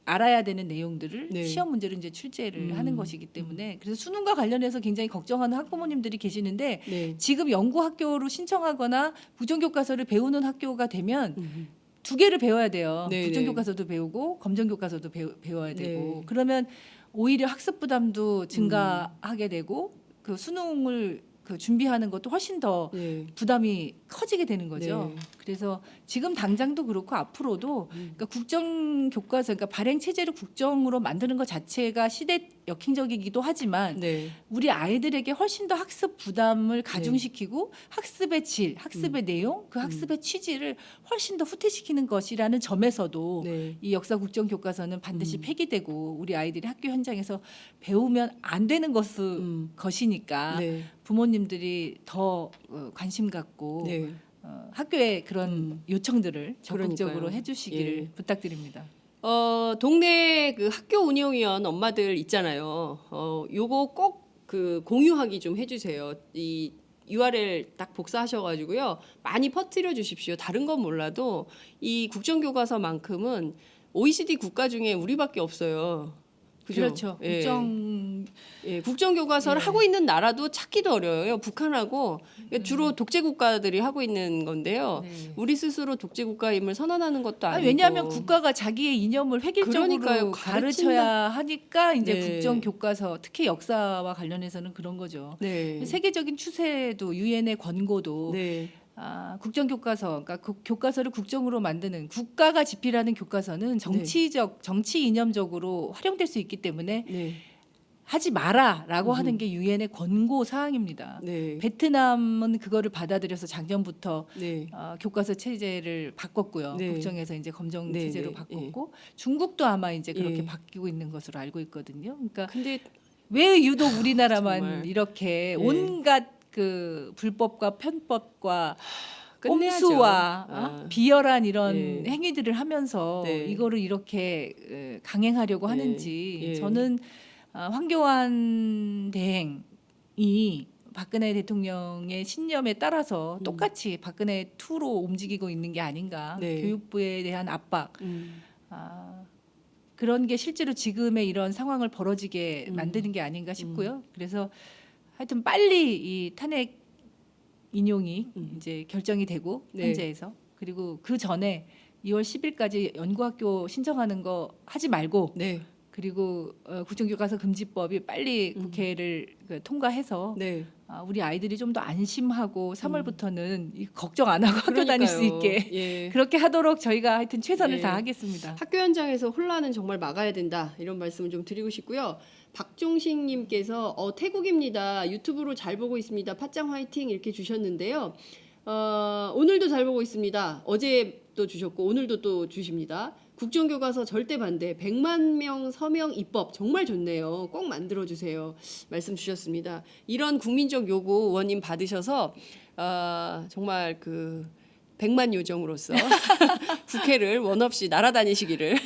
알아야 되는 내용들을 네. 시험 문제로 이제 출제를 하는 것이기 때문에 그래서 수능과 관련해서 굉장히 걱정하는 학부모님들이 계시는데 네. 지금 연구 학교로 신청하거나 국정교과서를 배우는 학교가 되면 두 개를 배워야 돼요. 네, 국정교과서도 배우고 검정교과서도 배워야 되고 네. 그러면 오히려 학습 부담도 증가하게 되고 그 수능을 그 준비하는 것도 훨씬 더 네. 부담이 커지게 되는 거죠. 네. 그래서 지금 당장도 그렇고 앞으로도 그러니까 국정 교과서, 그러니까 발행 체제를 국정으로 만드는 것 자체가 시대 역행적이기도 하지만 네. 우리 아이들에게 훨씬 더 학습 부담을 가중시키고 학습의 질, 학습의 내용, 그 학습의 취지를 훨씬 더 후퇴시키는 것이라는 점에서도 네. 이 역사 국정 교과서는 반드시 폐기되고 우리 아이들이 학교 현장에서 배우면 안 되는 것이니까 네. 부모님들이 더 관심 갖고 네. 학교에 그런 요청들을 적극적으로 그러니까요. 해주시기를 예. 부탁드립니다. 동네 그 학교 운영위원 엄마들 있잖아요. 요거 꼭 그 공유하기 좀 해주세요. 이 URL 딱 복사하셔가지고요. 많이 퍼뜨려 주십시오. 다른 건 몰라도 이 국정교과서만큼은 OECD 국가 중에 우리밖에 없어요. 그죠? 그렇죠. 예. 국정교과서를 예. 하고 있는 나라도 찾기도 어려워요. 북한하고 그러니까 주로 독재국가들이 하고 있는 건데요. 네. 우리 스스로 독재국가임을 선언하는 것도 아니고. 왜냐하면 국가가 자기의 이념을 획일적으로 그러니까요. 가르쳐야 하니까 이제 네. 국정 교과서, 특히 역사와 관련해서는 그런 거죠. 네. 세계적인 추세도 유엔의 권고도 네. 국정 교과서, 그러니까 교과서를 국정으로 만드는 국가가 집필하는 교과서는 정치 이념적으로 활용될 수 있기 때문에 네. 하지 마라라고 하는 게 유엔의 권고 사항입니다. 네. 베트남은 그거를 받아들여서 작년부터 네. 교과서 체제를 바꿨고요. 네. 국정에서 이제 검정 네, 체제로 네, 바꿨고 중국도 아마 이제 그렇게 예. 바뀌고 있는 것으로 알고 있거든요. 그러니까 근데 왜 유독 우리나라만 정말. 이렇게 예. 온갖 그 불법과 편법과 끝내야죠. 꼼수와 비열한 이런 예. 행위들을 하면서 네. 이거를 이렇게 강행하려고 예. 하는지 예. 저는 황교안 대행이 박근혜 대통령의 신념에 따라서 똑같이 박근혜 2로 움직이고 있는 게 아닌가. 네. 교육부에 대한 압박 그런 게 실제로 지금의 이런 상황을 벌어지게 만드는 게 아닌가 싶고요. 그래서 하여튼 빨리 이 탄핵 인용이 이제 결정이 되고 네. 헌재에서 그리고 그 전에 2월 10일까지 연구학교 신청하는 거 하지 말고 네. 그리고 국정교과서 금지법이 빨리 국회를 통과해서 네. 우리 아이들이 좀 더 안심하고 3월부터는 걱정 안 하고 학교 다닐 수 그러니까요. 있게 예. 그렇게 하도록 저희가 하여튼 최선을 예. 다하겠습니다. 학교 현장에서 혼란은 정말 막아야 된다. 이런 말씀을 좀 드리고 싶고요. 박종식님께서 태국입니다. 유튜브로 잘 보고 있습니다. 팟짱 화이팅 이렇게 주셨는데요. 오늘도 잘 보고 있습니다. 어제도 주셨고 오늘도 또 주십니다. 국정교과서 절대 반대. 100만 명 서명 입법 정말 좋네요. 꼭 만들어 주세요. 말씀 주셨습니다. 이런 국민적 요구 의원님 받으셔서 정말 그 100만 요정으로서 국회를 원 없이 날아다니시기를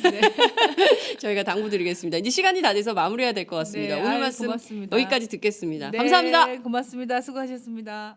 저희가 당부드리겠습니다. 이제 시간이 다 돼서 마무리해야 될 것 같습니다. 네, 오늘 말씀 고맙습니다. 여기까지 듣겠습니다. 네, 감사합니다. 고맙습니다. 수고하셨습니다.